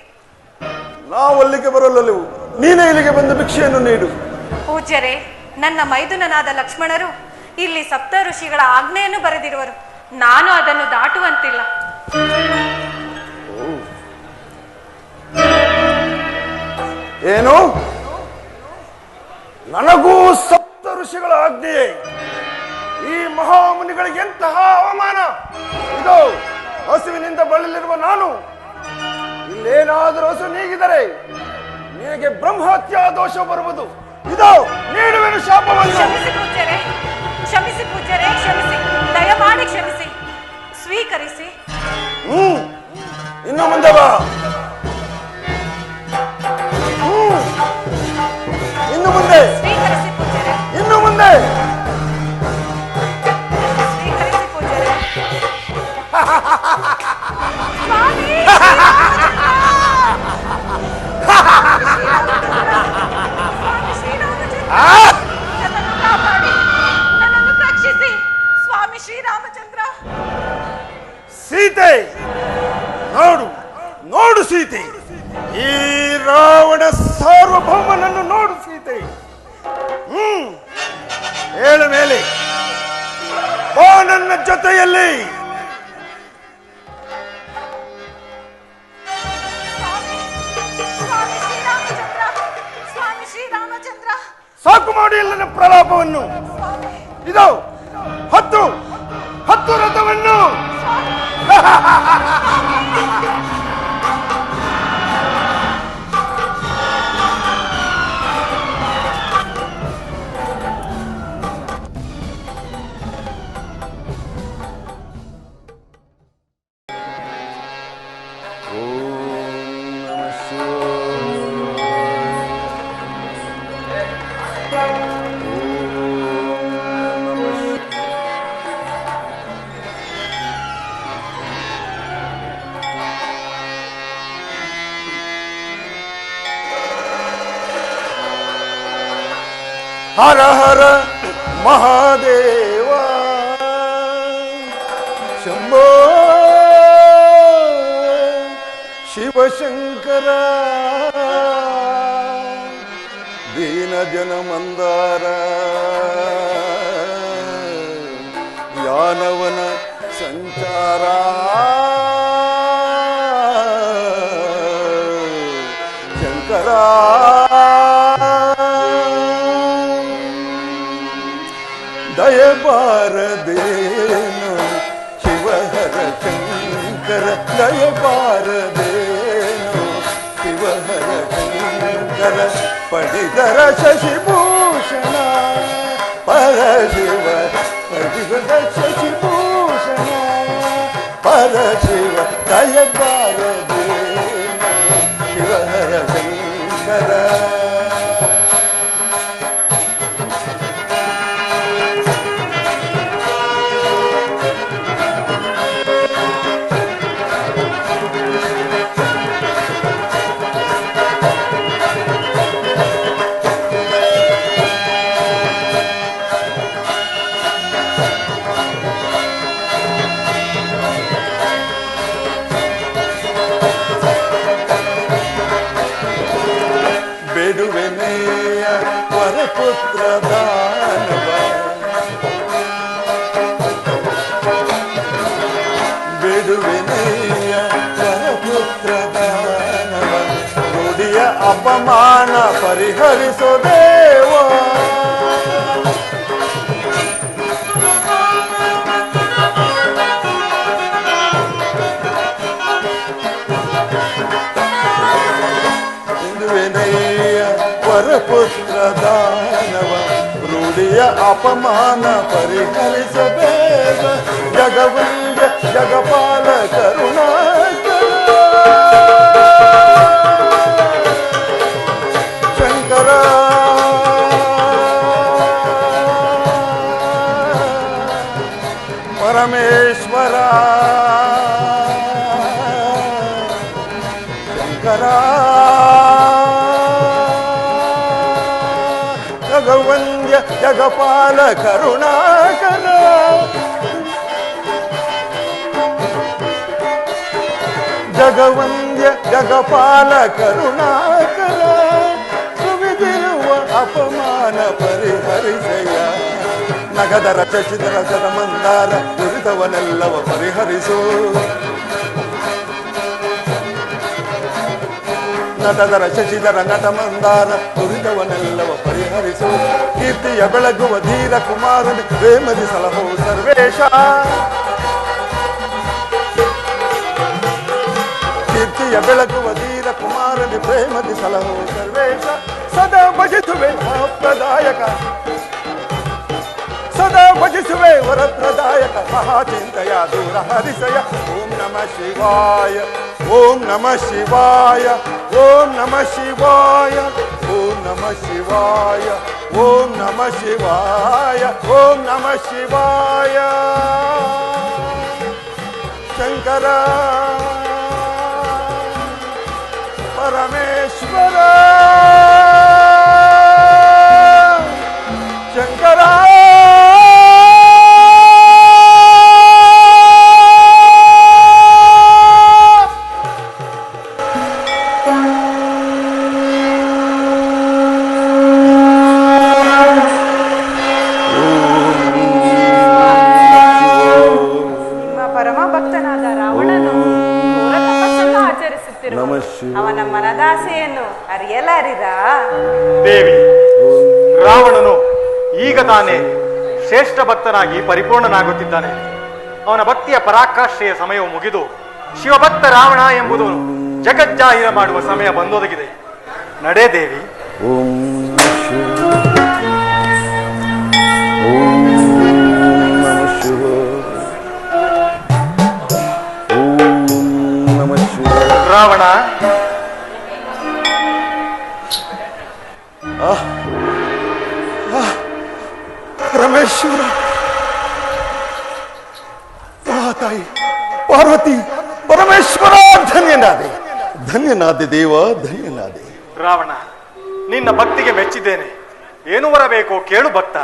ನಾವು ಅಲ್ಲಿಗೆ ಬರಲ್ಲವು, ನೀನೇ ಇಲ್ಲಿಗೆ ಬಂದು ಭಿಕ್ಷೆಯನ್ನು ನೀಡು. ಪೂಜ್ಯರೇ, ನನ್ನ ಮೈದುನನಾದ ಲಕ್ಷ್ಮಣರು ಇಲ್ಲಿ ಸಪ್ತ ಋಷಿಗಳ ಆಜ್ಞೆಯನ್ನು ಬರೆದಿರುವರು. ನಾನು ಅದನ್ನು ದಾಟುವಂತಿಲ್ಲ. ಏನು? ನನಗೂ ಸಪ್ತ ಋಷಿಗಳ ಆಜ್ಞೆಯೇ? ಈ ಮಹಾಮುನಿಗಳಿಗೆ ಎಂತಹ ಅವಮಾನ ಇದು! ಹಸುವಿನಿಂದ ಬಳಲಿರುವ ನಾನು ಇಲ್ಲೇನಾದರೂ ಹಸು ನೀಗಿದರೆ ನಿನಗೆ ಬ್ರಹ್ಮಹತ್ಯಾ ದೋಷ ಬರುವುದು. ಇದು ನೀಡುವೆನು ಶಾಪವನ್ನು. ಕ್ಷಮಿಸಿ ಪೂಜ್ಯರೇ, ಕ್ಷಮಿಸಿ ಪೂಜ್ಯರೇ, ಕ್ಷಮಿಸಿ, ದಯಮಾಡಿ ಕ್ಷಮಿಸಿ. ಸ್ವೀಕರಿಸಿ. ಇನ್ನು ಮುಂದೆ ಬಾ. ಇನ್ನು ಮುಂದೆ, ಸ್ವೀಕರಿಸಿ ಪೂಜ್ಯರೇ, ಇನ್ನು ಮುಂದೆ. ಸ್ವೀಕರಿಸಿ ಪೂಜ್ಯರೇ. ಸ್ವಾಮಿ ನನ್ನನ್ನು ಕಾಪಾಡಿ, ನನ್ನನ್ನು ರಕ್ಷಿಸಿ. ಸ್ವಾಮಿ ಶ್ರೀರಾಮಚಂದ್ರ. ಸೀತೆ, ನೋಡು ನೋಡು ಸೀತೆ, ಈ ರಾವಣ ಸಾರ್ವಭೌಮನನ್ನು ನೋಡು ಸೀತೆ. ಹೇಳ ಮೇಲೆ ಬಾ ನನ್ನ ಜೊತೆಯಲ್ಲಿ. ಸ್ವಾಮಿ ಶ್ರೀರಾಮಚಂದ್ರ, ಸ್ವಾಮಿ ಶ್ರೀರಾಮಚಂದ್ರ. ಸಾಕು ಮಾಡಿ ನನ್ನ ಪ್ರಲಾಪವನ್ನು. ಇದು ಹತ್ತು ಹತ್ತು ರಥವನ್ನು. ಹರ ಹರ ಮಹಾದೇವ ಶಂಭೋ ಶಿವಶಂಕರ ದೀನ ಜನ ಮಂದಾರ ಯಾನವನ ಸಂಚಾರ ಶಂಕರ ದಯಬಾರದೇನು ಶಿವಹರ ಶಂಕರ ದಯಬಾರದೇನು ಶಿವಹರ ಶಂಕರ ಪಡಿದರ ಶಶಿಭೂಷಣ ಪರಶಿವ ಪಡಿದರ ಶಶಿಭೂಷಣ ಪರಶಿವ ದಯಬಾರದೇನು ಶಿವಹರ ಶಂಕರ ಬೇಡುವೆನೆಯ ವರಪುತ್ರ ದಾನವ ಬೇಡುವೆನೆಯ ವರಪುತ್ರ ದಾನವ ನುಡಿಯ ಅಪಮಾನ ಪರಿಹರಿಸೋ ದೇವ ವರಪುತ್ರ ದಾನವ ರೂಢಿಯ ಅಪಮಾನ ಪರಿಹರಿಸಬೇಕ ಜಗವಂಗ ಜಗಪಾಲ ಕರುಣಾಕರ ಶಂಕರ ಶಂಕರ ಶಂಕರ ಜಗವಂದ್ಯ ಜಗಪಾಲ ಕರುಣಾಕರ ಜಗವಂದ್ಯ ಜಗಪಾಲ ಕರುಣಾಕರ ಸುವಿದಿರುವ ಅಪಮಾನ ಪರಿಹರಿಸಯ್ಯ ನಗದರ ಚಚಿದರ ಸದ ಮಂದಾರ ದುರಿತವನೆಲ್ಲವ ಪರಿಹರಿಸು ನಟದರ ಶಶಿಧರ ನಟ ಮಂದಾರ ದುರಿತವನೆಲ್ಲವ ಪರಿಹರಿಸು ಕೀರ್ತಿಯ ಬೆಳಗುವ ಧೀರ ಕುಮಾರನ ಪ್ರೇಮದಿ ಸಲಹೋ ಸರ್ವೇಶ ಕೀರ್ತಿಯ ಬೆಳಗುವ ಧೀರ ಕುಮಾರನಿ ಪ್ರೇಮದಿ ಸಲಹೋ ಸರ್ವೇಶ ಸದಾ ಭಜಿಸುವೆ ಮಹಾಪ್ರದಾಯಕ ಸದಾ ಭಜಿಸುವೆ ವರಪ್ರದಾಯಕ ಮಹಾಚಿಂತೆಯ ದೂರ ಹರಿಸಯ ಓಂ ನಮಃ ಶಿವಾಯ ಓಂ ನಮಃ ಶಿವಾಯ ಓಂ ನಮಃ ಶಿವಾಯ ಓಂ ನಮಃ ಶಿವಾಯ ಓಂ ನಮಃ ಶಿವಾಯ ಓಂ ನಮಃ ಶಿವಾಯ ಶಂಕರ ಪರಮೇಶ್ವರ ಶಂಕರ ಅವನ ಮನದಾಸೆಯನ್ನು ಅರಿಯಲಾರಿರಾ? ದೇವಿ, ರಾವಣನು ಈಗ ತಾನೇ ಶ್ರೇಷ್ಠ ಭಕ್ತನಾಗಿ ಪರಿಪೂರ್ಣನಾಗುತ್ತಿದ್ದಾನೆ. ಅವನ ಭಕ್ತಿಯ ಪರಾಕಾಷ್ಠೆಯ ಸಮಯವು ಮುಗಿದು ಶಿವಭಕ್ತ ರಾವಣ ಎಂಬುದು ಜಗಜ್ಜಾಹಿರ ಮಾಡುವ ಸಮಯ ಬಂದೊದಗಿದೆ. ನಡೆ ದೇವಿ. ರಾವಣ, ಪರಮೇಶ್ವರ, ತಾಯಿ ಪಾರ್ವತಿ, ಪರಮೇಶ್ವರ, ಧನ್ಯನಾದೆ, ಧನ್ಯನಾದೆ ದೇವ, ಧನ್ಯನಾದೆ. ರಾವಣ, ನಿನ್ನ ಭಕ್ತಿಗೆ ಮೆಚ್ಚಿದ್ದೇನೆ. ಏನು ಬರಬೇಕೋ ಕೇಳು ಭಕ್ತ.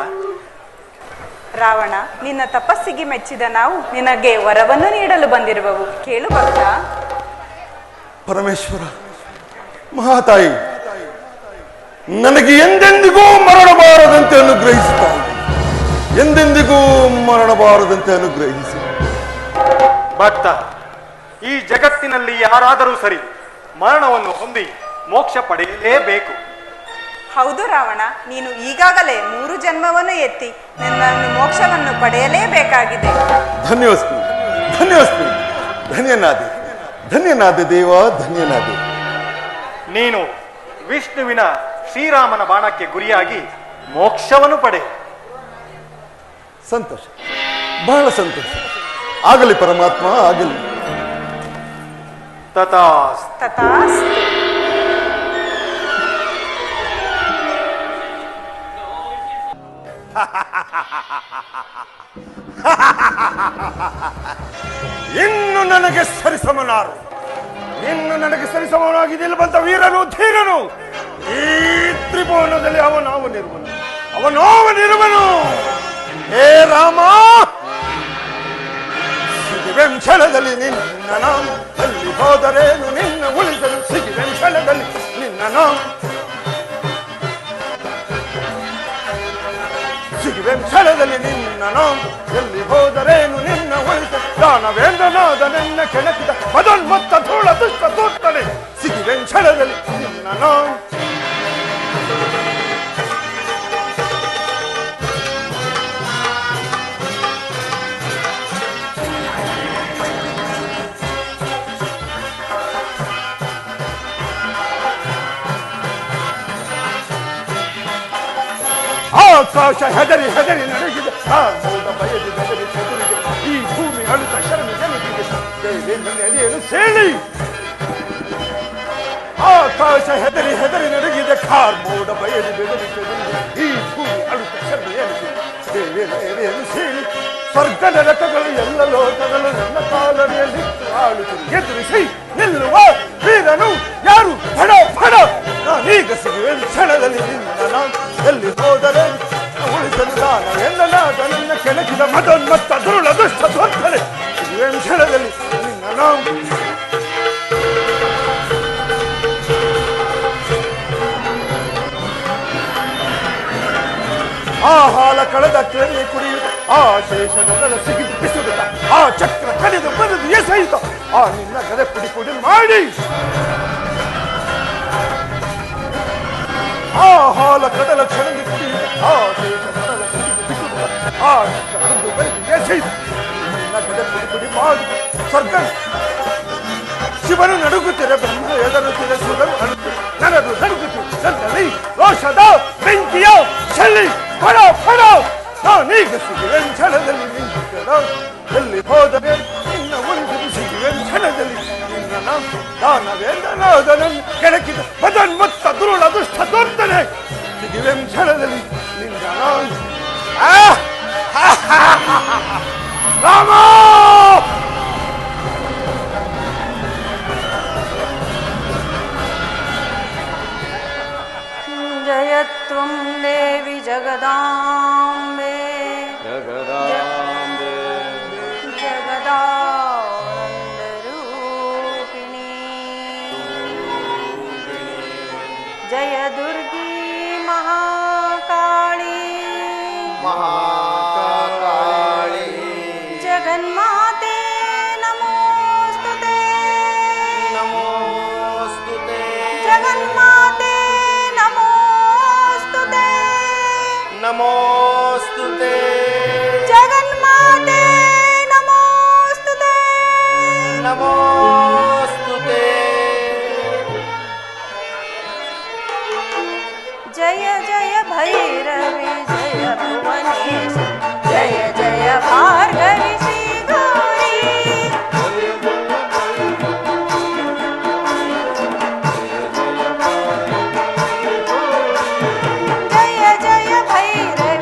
ರಾವಣ, ನಿನ್ನ ತಪಸ್ಸಿಗೆ ಮೆಚ್ಚಿದ ನಾವು ನಿನಗೆ ವರವನ್ನು ನೀಡಲು ಬಂದಿರುವವು, ಕೇಳು ಭಕ್ತ. ಪರಮೇಶ್ವರ, ಮಹಾತಾಯಿ, ನನಗೆ ಎಂದೆಂದಿಗೂ ಮರಣಬಾರದಂತೆ ಅನುಗ್ರಹಿಸುತ್ತಾಯಿ, ಎಂದೆಂದಿಗೂ ಮರಣಬಾರದಂತೆ ಅನುಗ್ರಹಿಸಿ. ಭಕ್ತ, ಈ ಜಗತ್ತಿನಲ್ಲಿ ಯಾರಾದರೂ ಸರಿ ಮರಣವನ್ನು ಹೊಂದಿ ಮೋಕ್ಷ ಪಡೆಯಲೇಬೇಕು. ಹೌದು ರಾವಣ, ನೀನು ಈಗಾಗಲೇ 3 ಜನ್ಮವನ್ನು ಎತ್ತಿ ನಿನ್ನನ್ನು ಮೋಕ್ಷವನ್ನು ಪಡೆಯಲೇಬೇಕಾಗಿದೆ. ಧನ್ಯೋಸ್ಮಿ, ಧನ್ಯೋಸ್ಮಿ, ಧನ್ಯನಾದೆ, ಧನ್ಯನಾದೆ ದೇವ, ಧನ್ಯನಾದೆ. ನೀನು ವಿಷ್ಣುವಿನ ಶ್ರೀರಾಮನ ಬಾಣಕ್ಕೆ ಗುರಿಯಾಗಿ ಮೋಕ್ಷವನ್ನು ಪಡೆ. ಸಂತೋಷ, ಬಹಳ ಸಂತೋಷ. ಆಗಲಿ ಪರಮಾತ್ಮ, ಆಗಲಿ. ತಥಾಸ್ತು. ತಥಾಸ್ತು. ಇನ್ನು ನನಗೆ ಸರಿಸಮನಾರು, ಇನ್ನು ನನಗೆ ಸರಿಸಮನಾಗಿದ್ದಿಲ್ಲ ಬಂತ ವೀರನು ಧೀರನು ಈ ತ್ರಿಭುವನದಲ್ಲಿ ಅವನಾವನಿರುವನು. ಹೇ ರಾಮ, ಸಿಗಿವೆಂಶಳದಲ್ಲಿ ನಿನ್ನ ನಾಮ, ಅಲ್ಲಿ ಹೋದರೇನು ನಿನ್ನ ಉಳಿಸಲು, ಸಿಗಿವೆಂಶಳದಲ್ಲಿ ನಿನ್ನ ನಾಮ, ಸಿಗಿವೆಂಶಳದಲ್ಲಿ ನಿನ್ನ ನಾಮ, ಎಲ್ಲಿ ಹೋದರೇನು ನಿನ್ನ ಉಳಿಸಲು, ದಾನವೇಂದ್ರನಾದ ನಿನ್ನ ಕೆಣಕಿದ ಮದನ್ಮತ್ತ ಧೂಳ ದುಷ್ಟ ತೋರ್ತನೆ, ಸಿಗಿವೆಂಶಳದಲ್ಲಿ ನಿನ್ನ ನಾಮ. ಆಕಾಶ ಹೆದರಿ ಹೆದರಿ ನಡುಗಿದೆ, ಮೋಡ ಬಯದಿ ಬೆದರಿ ಚದುರಿದೆ, ಈ ಭೂಮಿ ಅಳುತ್ತ ಶರಣು ಜನರಿಗೆ ದೇವೇಂದ್ರ ಎದೆಯನ್ನು ಸೇಳಿ. ಆಕಾಶ ಹೆದರಿ ಹೆದರಿ ನಡುಗಿದೆ, ಮೋಡ ಬಯದಿ ಬೆದರಿ ಚದುರಿದೆ, ಈ ಭೂಮಿ ಅಳುತ್ತ ಶರಣು ಎನಿಸಿದೆ ದೇವಿಯನ್ನು ಸೀಳಿ ಸ್ವರ್ಗದ ರಥಗಳು ಎಲ್ಲ ಲೋಕಗಳು ನನ್ನ ಕಾಲಡಿಯಲ್ಲಿ ಆಳುತ್ತಿರು ಎದುರಿಸಿ ನಿಲ್ಲುವ ವೀರನು ಯಾರು ಫಡ ಫಡ ನಾನೀಗ ಸಿಗುವೆ ಕ್ಷಣದಲ್ಲಿ ನಿನ್ನ ನಾನು ಎಲ್ಲಿ ಹೋದರೆ ಉಳಿಸಲು ದಾನವೆಲ್ಲ ನಾದ ನನ್ನ ಕೆಣಕಿದ ಮದೋನ್ಮತ್ತ ದುರುಳ ದುಷ್ಟ ಧ್ವಂಸನೆ ಸಿಗುವೆ ಕ್ಷಣದಲ್ಲಿ ನಿನ್ನ ನಾವು ಆ ಹಾಲ ಕಳೆದ ಕೆರೆ ಕುಡಿಯುತ್ತ ಆ ಶೇಷದ ಸಿಗಿಸುತ್ತ ಆ ಚಕ್ರ ಕಡಿದು ಬರೆದು ಎಸೆಯುತ್ತ ಆ ನಿನ್ನ ಗದೆ ಪುಡಿ ಪುಡಿ ಮಾಡಿ ಆ ಹಾಲ ಕಡಲ ಕ್ಷಣದಿ ಕುಡಿಯುತ್ತ ಆ ಶೇಷದ ಸಿಗಿಸುತ್ತ ಆ ಚಕ್ರ ಕಡಿದು ಬರೆದು ಎಸೆಯುತ್ತ ನಿನ್ನ ಗದೆ ಪುಡಿ ಪುಡಿ ಮಾಡಿ ಸ್ವರ್ಗ ಶಿವನು ನಡುಗುತ್ತಿರ ಬ್ರಹ್ಮ ಎದರುತ್ತಿರ ಶಿವನು ಅಡುತ್ತಿರ ನನದು ನಡುಗುತ್ತಿರ ನನ್ನಲ್ಲಿ ರೋಷದ ಬೆಂಕಿಯ ಚಳಿ ಫಡ ಫಡ ನಾನೀಗ ಸಿಗುವೆ ಕ್ಷಣದಲ್ಲಿ ನಿಂತಿದ್ದ ಎಲ್ಲಿ ಹೋದರೆ ನಿನ್ನ ಒಂದು ಸಿಗುವೆ ಕ್ಷಣದಲ್ಲಿ ನಿನ್ನ ದಾನವೇಂದ್ರನಾದ ನನ್ನ ಕೆಣಕಿದ ಮದನ್ಮತ್ತ ದುರುಳ ದುಷ್ಟ ದೊರ್ತನೆ ಸಿಗುವೆ ಕ್ಷಣದಲ್ಲಿ ನಿನ್ನ ರಾಮ जयत्वं देवी जगदाम्बे जगदानन्दरूपिणी जय दुर्गी महाकाली जगन्माते नमोस्तुते जगन्माते नमोस्तुते जगन्माते नमोस्तुते नमोस्तुते जय जय भैरवी जय भुवनेश जय जय भार्गवी श्री गौरी जय जय भैरवी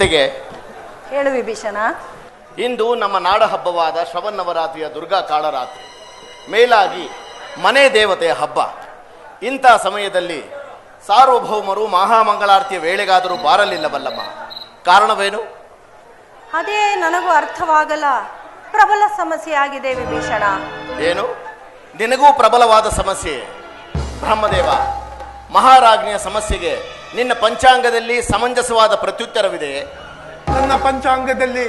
ಅತ್ತೆಗೆ, ಹೇಳು ವಿಭೀಷಣ. ಇಂದು ನಮ್ಮ ನಾಡ ಹಬ್ಬವಾದ ಶ್ರವನ್ನವರಾತ್ರಿಯ ದುರ್ಗಾ ಕಾಳರಾತ್ರಿ, ಮೇಲಾಗಿ ಮನೆ ದೇವತೆಯ ಹಬ್ಬ. ಇಂಥ ಸಮಯದಲ್ಲಿ ಸಾರ್ವಭೌಮರು ಮಹಾಮಂಗಳಾರತಿಯ ವೇಳೆಗಾದರೂ ಬಾರಲಿಲ್ಲವಲ್ಲಮ್ಮ. ಕಾರಣವೇನು? ಅದೇ ನನಗೂ ಅರ್ಥವಾಗಲ್ಲ. ಪ್ರಬಲ ಸಮಸ್ಯೆ ಆಗಿದೆ ವಿಭೀಷಣ. ಏನು? ನಿನಗೂ ಪ್ರಬಲವಾದ ಸಮಸ್ಯೆ? ಬ್ರಹ್ಮದೇವ, ಮಹಾರಾಜ್ಞಿಯ ಸಮಸ್ಯೆಗೆ ನಿನ್ನ ಪಂಚಾಂಗದಲ್ಲಿ ಸಮಂಜಸವಾದ ಪ್ರತ್ಯುತ್ತರವಿದೆಯೇ? ನನ್ನ ಪಂಚಾಂಗದಲ್ಲಿ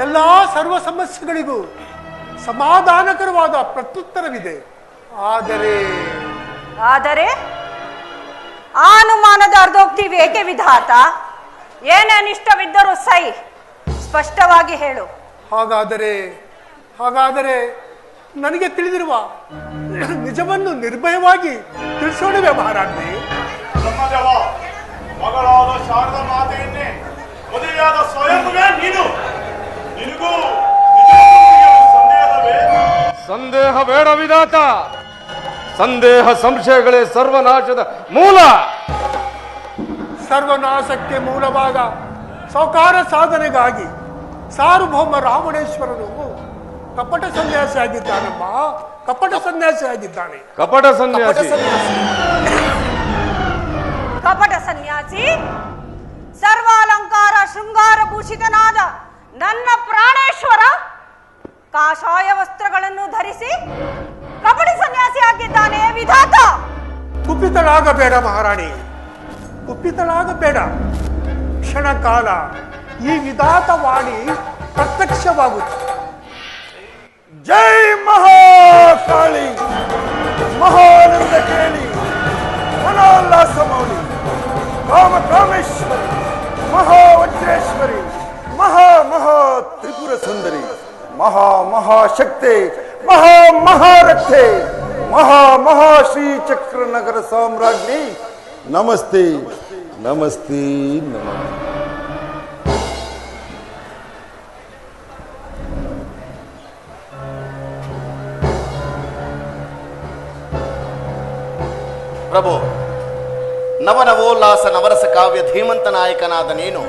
ಎಲ್ಲ ಸರ್ವ ಸಮಸ್ಯೆಗಳಿಗೂ ಸಮಾಧಾನಕರವಾದ ಪ್ರತ್ಯುತ್ತರವಿದೆ. ಆದರೆ ಅನುಮಾನದ ಅರ್ಧೋಕ್ತಿ ಏಕೆ ವಿಧಾತ? ಏನೇನಿಷ್ಟವಿದ್ದರೂ ಸೈ, ಸ್ಪಷ್ಟವಾಗಿ ಹೇಳು. ಹಾಗಾದರೆ ನನಗೆ ತಿಳಿದಿರುವ ನಿಜವನ್ನು ನಿರ್ಭಯವಾಗಿ ತಿಳಿಸೋಣವೇ ಮಹಾರಾಜ್ಞಿ? ಬ್ರಹ್ಮದೇವ, ಮಗಳಾದ ಶಾರದಾ ಮಾತೆಯನ್ನೇ ಮದುವೆಯಾದ ಸ್ವಯಂವೇ ನೀನು. ನಿನಗೂ ಸಂದೇಹವೇ? ಸಂದೇಹ ಬೇಡ ವಿಧಾತ. ಸಂದೇಹ ಸಂಶಯಗಳೇ ಸರ್ವನಾಶದ ಮೂಲ. ಸರ್ವನಾಶಕ್ಕೆ ಮೂಲವಾದ ಸೌಕಾರ ಸಾಧನೆಗಾಗಿ ಸಾರ್ವಭೌಮ ರಾವಣೇಶ್ವರನು ಕಪಟ ಸನ್ಯಾಸಿಯಾಗಿದ್ದಾನಮ್ಮ. ಕಪಟ ಸನ್ಯಾಸಿಯಾಗಿದ್ದಾನೆ. ಕಪಟ ಸನ್ಯಾಸಿ? ಕಪಟ ಸನ್ಯಾಸಿ? ಸರ್ವಾಲಂಕಾರ ಶೃಂಗಾರ ಭೂಷಿತನಾದ ನನ್ನ ಪ್ರಾಣೇಶ್ವರ ಕಾಷಾಯ ವಸ್ತ್ರಗಳನ್ನು ಧರಿಸಿ ಕಪಟ ಸನ್ಯಾಸಿ ಆಗಿದ್ದಾನೆ ವಿಧಾತ. ಕುಪಿತಳಾಗಬೇಡ ಮಹಾರಾಣಿ, ಕುಪಿತಳಾಗಬೇಡ. ಕ್ಷಣಕಾಲ ಈ ವಿಧಾತ ವಾಣಿ ಪ್ರತ್ಯಕ್ಷವಾಗುತ್ತದೆ. ಜೈ ಮಹಾಕಾಳಿ, ಮಹಾನಂದ ಕೇಳಿ, ಮನೋಲ್ಲಾಸ ಮೌಳಿ, ಕಾಮೇಶ್ವರಿ, ಮಹಾವಜ್ರೇಶ್ವರಿ, ಮಹಾ ತ್ರಿಪುರ ಸುಂದರಿ, ಮಹಾಶಕ್ತಿ, ಮಹಾರಥೆ, ಮಹಾಶ್ರೀ ಚಕ್ರ ನಗರ ಸಾಮ್ರಾಜ್ಞಿ, ನಮಸ್ತೆ ನಮಸ್ತೆ ನಮಃ. ಪ್ರಭು, ನವನವೋಲ್ಲಾಸ ನವರಸ ಕಾವ್ಯ ಧೀಮಂತ ನಾಯಕನಾದ ನೀನು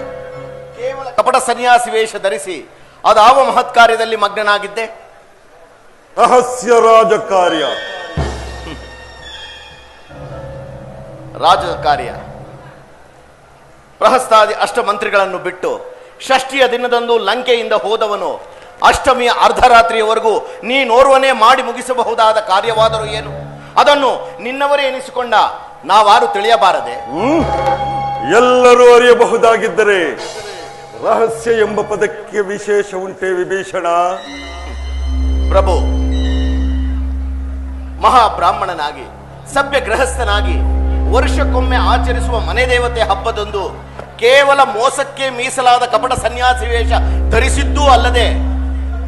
ಕೇವಲ ಕಪಟ ಸನ್ಯಾಸಿ ವೇಷ ಧರಿಸಿ ಅದಾವ ಮಹತ್ಕಾರ್ಯದಲ್ಲಿ ಮಗ್ನನಾಗಿದ್ದೆ? ರಹಸ್ಯ ರಾಜಕಾರ್ಯ. ರಾಜಕಾರ್ಯ? ಪ್ರಹಸ್ತಾದಿ ಅಷ್ಟಮಂತ್ರಿಗಳನ್ನು ಬಿಟ್ಟು ಷಷ್ಠಿಯ ದಿನದಂದು ಲಂಕೆಯಿಂದ ಹೋದವನು ಅಷ್ಟಮಿಯ ಅರ್ಧರಾತ್ರಿಯವರೆಗೂ ನೀನೋರ್ವನೇ ಮಾಡಿ ಮುಗಿಸಬಹುದಾದ ಕಾರ್ಯವಾದರೂ ಏನು? ಅದನ್ನು ನಿನ್ನವರೇ ಎನಿಸಿಕೊಂಡ ನಾವಾರು ತಿಳಿಯಬಾರದೆ? ಎಲ್ಲರೂ ಅರಿಯಬಹುದಾಗಿದ್ದರೆ ರಹಸ್ಯ ಎಂಬ ಪದಕ್ಕೆ ವಿಶೇಷ ಉಂಟೆ ವಿಭೀಷಣ? ಪ್ರಭು, ಮಹಾಬ್ರಾಹ್ಮಣನಾಗಿ ಸಭ್ಯ ಗೃಹಸ್ಥನಾಗಿ ವರ್ಷಕ್ಕೊಮ್ಮೆ ಆಚರಿಸುವ ಮನೆ ದೇವತೆ ಹಬ್ಬದಂದು ಕೇವಲ ಮೋಸಕ್ಕೆ ಮೀಸಲಾದ ಕಪಟ ಸನ್ಯಾಸಿ ವೇಷ ಧರಿಸಿದ್ದೂ ಅಲ್ಲದೆ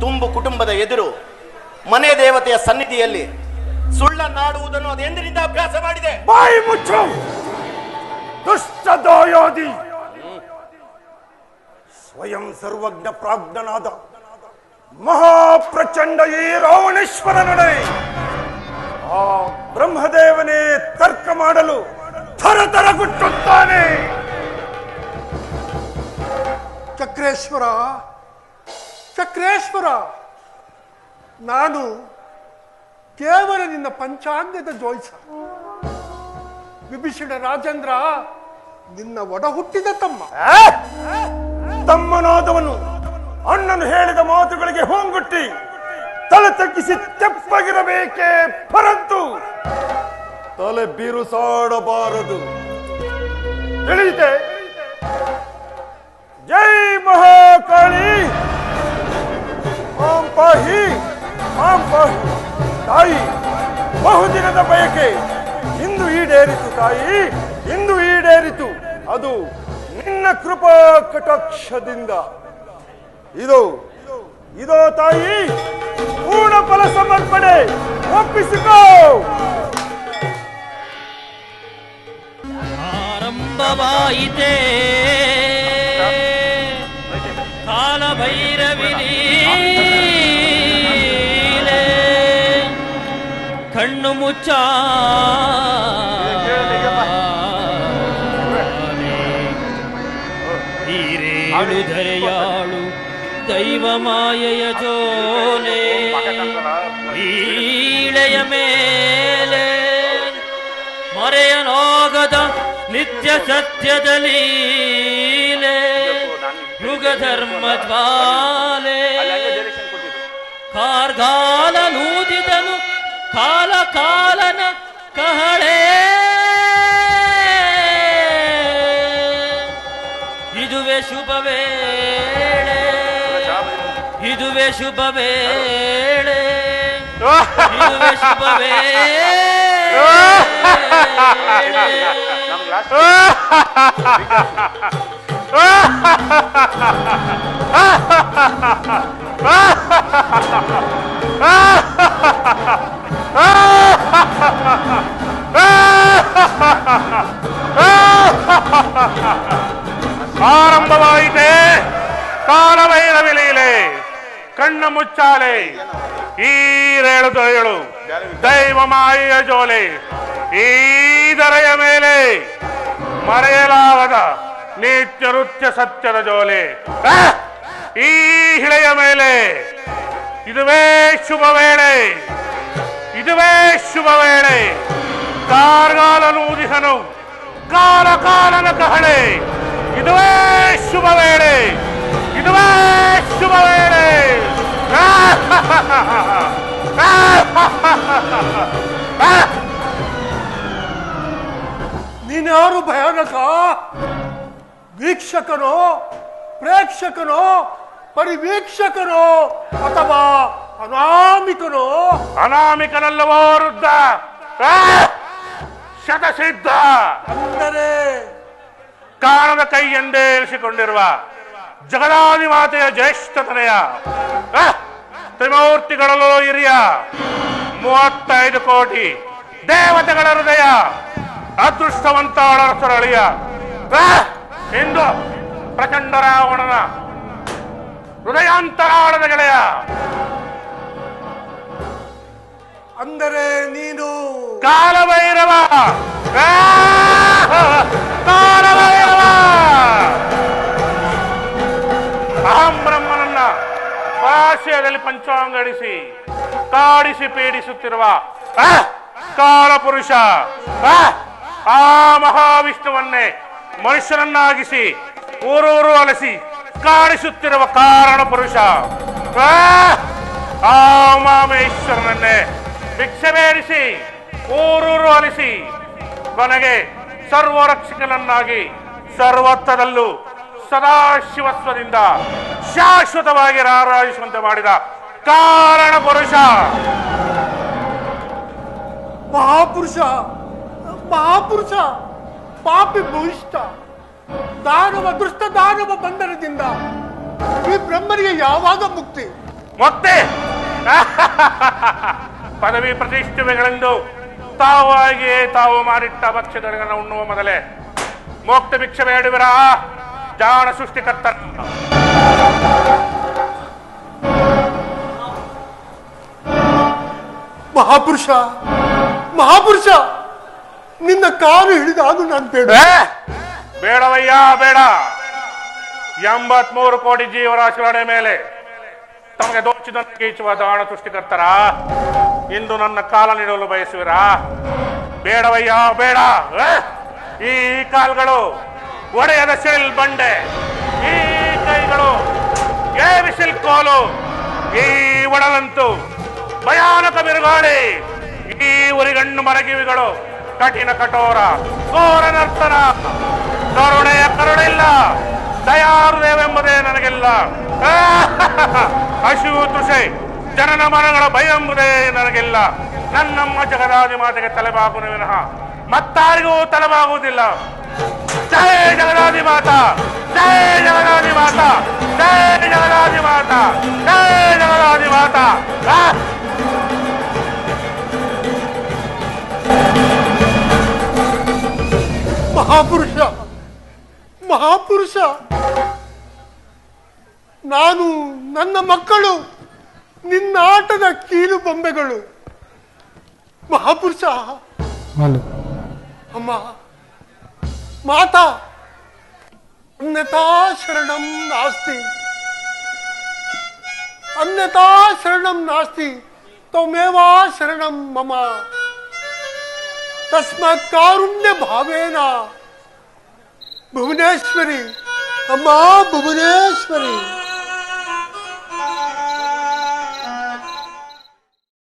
ತುಂಬು ಕುಟುಂಬದ ಎದುರು ಮನೆ ದೇವತೆಯ ಸನ್ನಿಧಿಯಲ್ಲಿ ಸುಳ್ಳನ್ನಾಡುವುದನ್ನು ಅದೆಂದಿನಿಂದ ಅಭ್ಯಾಸ ಮಾಡಿದೆ? ಬಾಯಿ ಮುಚ್ಚು ದುಷ್ಟ ದಾಯಾದಿ! ಸ್ವಯಂ ಸರ್ವಜ್ಞ ಪ್ರಾಜ್ಞನಾದ ಮಹಾಪ್ರಚಂಡ ಈ ರಾವಣೇಶ್ವರ ನಡೆ ಆ ಬ್ರಹ್ಮದೇವನೇ ತರ್ಕ ಮಾಡಲು ಥರಥರಗುಟ್ಟುತ್ತಾನೆ. ಚಕ್ರೇಶ್ವರ, ನಾನು ಕೇವಲ ನಿನ್ನ ಪಂಚಾಂಗದ ಜೋಯಿಸ. ವಿಭೀಷಣ ರಾಜೇಂದ್ರ ನಿನ್ನ ಒಡ ಹುಟ್ಟಿದ ತಮ್ಮನಾದವನು ಅಣ್ಣನು ಹೇಳಿದ ಮಾತುಗಳಿಗೆ ಹೋಂಗುಟ್ಟಿ ತಲೆ ತಗ್ಗಿಸಿ ತೆಪ್ಪಗಿರಬೇಕೇ ಪರಂತು ತಲೆ ಬಿರುಸಾಡಬಾರದು. ತಿಳಿಯಿತೆ? ಜೈ ಮಹಾಕಾಳಿ, ಮಾಂ ಪಾಹಿ ತಾಯಿ. ಬಹುದಿನದ ಬಯಕೆ ಇಂದು ಈಡೇರಿತು ತಾಯಿ, ಇಂದು ಈಡೇರಿತು. ಅದು ನಿನ್ನ ಕೃಪಾ ಕಟಾಕ್ಷದಿಂದ. ಇದೋ ತಾಯಿ, ಪೂರ್ಣ ಫಲ ಸಮರ್ಪಣೆ ಒಪ್ಪಿಸಿಕೋ. ಆರಂಭವಾಯಿತೇ ಕಾಲಭೈರವಿನಿ ಕಣ್ಣು ಮುಚ್ಚ ಈರೇಳುಧರೆಯಾಳು ದೈವ ಮಾಯೆಯ ಜೋಲೆ ಈಳೆಯ ಮೇಲೆ ಮರೆಯಲಾಗದ ನಿತ್ಯ ಸತ್ಯದ ಲೀಲೆ ಯುಗ ಧರ್ಮ ಜ್ವಾಲೆ ಕಾರ್ಗಾಲ ನೂದಿದನು ಕಾಲ ಕಾಲನ ಕಹಳೆ ಇದುವೇ ಶುಭ ವೇಳೆ ಇದುವೇ ಶುಭ ವೇಳೆ ಇದುವೇ ಶುಭ ವೇಳೆ ಆರಂಭವಾಯಿತೆ ಕಾಲಭೈರವಿ ಲೀಲೆ ಕಣ್ಣ ಮುಚ್ಚಾಲೆ ಈರೇಳು ದೊರೆಯಳು ದೈವ ಮಾಯೆಯ ಜೋಲೆ ಈ ದರೆಯ ಮೇಲೆ ಮರೆಯಲಾಗದ ನಿತ್ಯ ನೃತ್ಯ ಸತ್ಯದ ಜೋಲೆ ಈ ಹಿಳೆಯ ಮೇಲೆ ಇದುವೇ ಶುಭ ವೇಳೆ ಇದುವೇ ಶುಭ ವೇಳೆ ಕಾರ್ಗಾಲ ನೂದಿಹನು ಕಾಲ ಕಾಲನ ಕಹಳೆ ಇದುವೇ ಶುಭ ವೇಳೆ ಇದುವೇ ಶುಭ ವೇಳೆ ನೀನ್ಯಾರು ಭಯಾನಕ? ವೀಕ್ಷಕನೋ, ಪ್ರೇಕ್ಷಕನೋ, ಪರಿವೀಕ್ಷಕನೋ ಅಥವಾ ಅನಾಮಿಕನೋ? ಅನಾಮಿಕನಲ್ಲವೋ ವೃದ್ಧ, ಶತಸಿದ್ಧ ಅಂದರೆ ಕಾಣದ ಕೈ ಎಂದೇ ಎನಿಸಿಕೊಂಡಿರುವ ಜಗದಾದಿ ಮಾತೆಯ ಜ್ಯೇಷ್ಠತನೆಯ ತ್ರಿಮೂರ್ತಿಗಳಲ್ಲೂ ಹಿರಿಯ 35 ಕೋಟಿ ದೇವತೆಗಳ ಹೃದಯ ಅದೃಷ್ಟವಂತಳ ರಸರಳಿಯ ಇಂದು ಪ್ರಚಂಡ ರಾವಣನ ಹೃದಯಾಂತರಾಳದ ಗೆಳೆಯ. ಅಂದರೆ ನೀನು ಕಾಲಭೈರವ, ಕಾಲಭೈರವ. ಅಹಂ ಬ್ರಹ್ಮನನ್ನ ಪರಾಶಯದಲ್ಲಿ ಪಂಚಾಂಗಡಿಸಿ ಕಾಡಿಸಿ ಪೀಡಿಸುತ್ತಿರುವ ಕಾಲಪುರುಷ, ಆ ಮಹಾವಿಷ್ಣುವನ್ನೇ ಮನುಷ್ಯನನ್ನಾಗಿಸಿ ಊರೂರು ಅಲಸಿ ಕಾಡಿಸುತ್ತಿರುವ ಕಾರಣ ಪುರುಷ, ಆ ಉಮಾಮೇಶ್ವರನನ್ನೇ ಭಿಕ್ಷೆ ಬೇಡಿಸಿ ಊರೂರು ಅಲಿಸಿ ಕೊನೆಗೆ ಸರ್ವರಕ್ಷಕನನ್ನಾಗಿ ಸರ್ವತ್ರದಲ್ಲೂ ಸದಾಶಿವತ್ವದಿಂದ ಶಾಶ್ವತವಾಗಿ ರಾರಾಜಿಸುವಂತೆ ಮಾಡಿದ ಕಾರಣ ಪುರುಷ. ಮಹಾಪುರುಷ, ಮಹಾಪುರುಷ, ಪಾಪಿ ಭೂಯಿಷ್ಠ ದಾನವ, ದುಷ್ಟ ದಾನವ ಬಂಧನದಿಂದ ಈ ಬ್ರಹ್ಮನಿಗೆ ಯಾವಾಗ ಮುಕ್ತಿ? ಮತ್ತೆ ಪದವಿ ಪ್ರತಿಷ್ಠೆಗಳೆಂದು ತಾವಾಗಿಯೇ ತಾವು ಮಾಡಿಟ್ಟ ಭಕ್ಷ್ಯಗಳನ್ನು ಉಣ್ಣುವ ಮೊದಲೇ ಮೋಕ್ತ ಭಿಕ್ಷೆ ಬೇಡುವಿರ ಜಾಣ ಸೃಷ್ಟಿಕರ್ತ. ಮಹಾಪುರುಷ, ಮಹಾಪುರುಷ, ನಿನ್ನ ಕಾಲು ಹಿಡಿದಾದು ನಾನು ಬೇಡ. ಬೇಡವಯ್ಯ ಬೇಡ. 83 ಕೋಟಿ ಜೀವರಾಶಿಗಳ ಮೇಲೆ ತಮಗೆ ದೋಚಿದಂತೆ ಕೀಚುವ ದಾಣ ಸೃಷ್ಟಿಕರ್ತರ ಇಂದು ನನ್ನ ಕಾಲ ನೀಡಲು ಬಯಸುವಿರಾ? ಬೇಡವಯ್ಯ ಬೇಡ. ಈ ಕಾಲ್ಗಳು ಒಡೆಯದ ಶೆಲ್ ಬಂಡೆ, ಈ ಕೈಗಳು ಏವಿಸಿಲ್ ಕೋಲು, ಈ ಒಡಲಂತೂ ಭಯಾನಕ ಬಿರುಗಾಳಿ, ಈ ಉರಿಗಣ್ಣು ಮರಗಿವಿಗಳು ಕಠಿಣ ಕಠೋರ ಘೋರ ನರ್ತನ. ಕರುಣೆಯ ಕರುಣಿಲ್ಲ, ದಯಾಹೃದಯವೆಂಬುದೇ ನನಗಿಲ್ಲ. ಹಸಿವು ತೃಷೆ ಜನನ ಮನಗಳ ಭಯ ಎಂಬುದೇ ನನಗಿಲ್ಲ. ನನ್ನಮ್ಮ ಜಗದಾದಿ ಮಾತೆಗೆ ತಲೆಬಾಗುವ ವಿನಃ ಮತ್ತಾರಿಗೂ ತಲೆಬಾಗುವುದಿಲ್ಲ. ಜಯ ಜಗದಾದಿ ಮಾತಾ, ಜಯ ಜಗದಾದಿ ಮಾತಾ, ಜಯ ಜಗದಾದಿ ಮಾತಾ, ಜಯ ಜಗದಾದಿ ಮಾತಾ. ಮಹಾಪುರುಷ, ಮಹಾಪುರುಷ, ನಾನು, ನನ್ನ ಮಕ್ಕಳು ನಿನ್ನ ಆಟದ ಕೀಲು ಬೊಂಬೆಗಳು. ಮಹಾಪುರುಷ, ಅಮ್ಮ, ಮಾತಾ, अन्यथा शरणं नास्ति, अन्यथा शरणं नास्ति, त्वमेव शरणं मम। तस्मात् कारुण्य भावेन भुवनेश्वरी, अम्मा भुवनेश्वरी।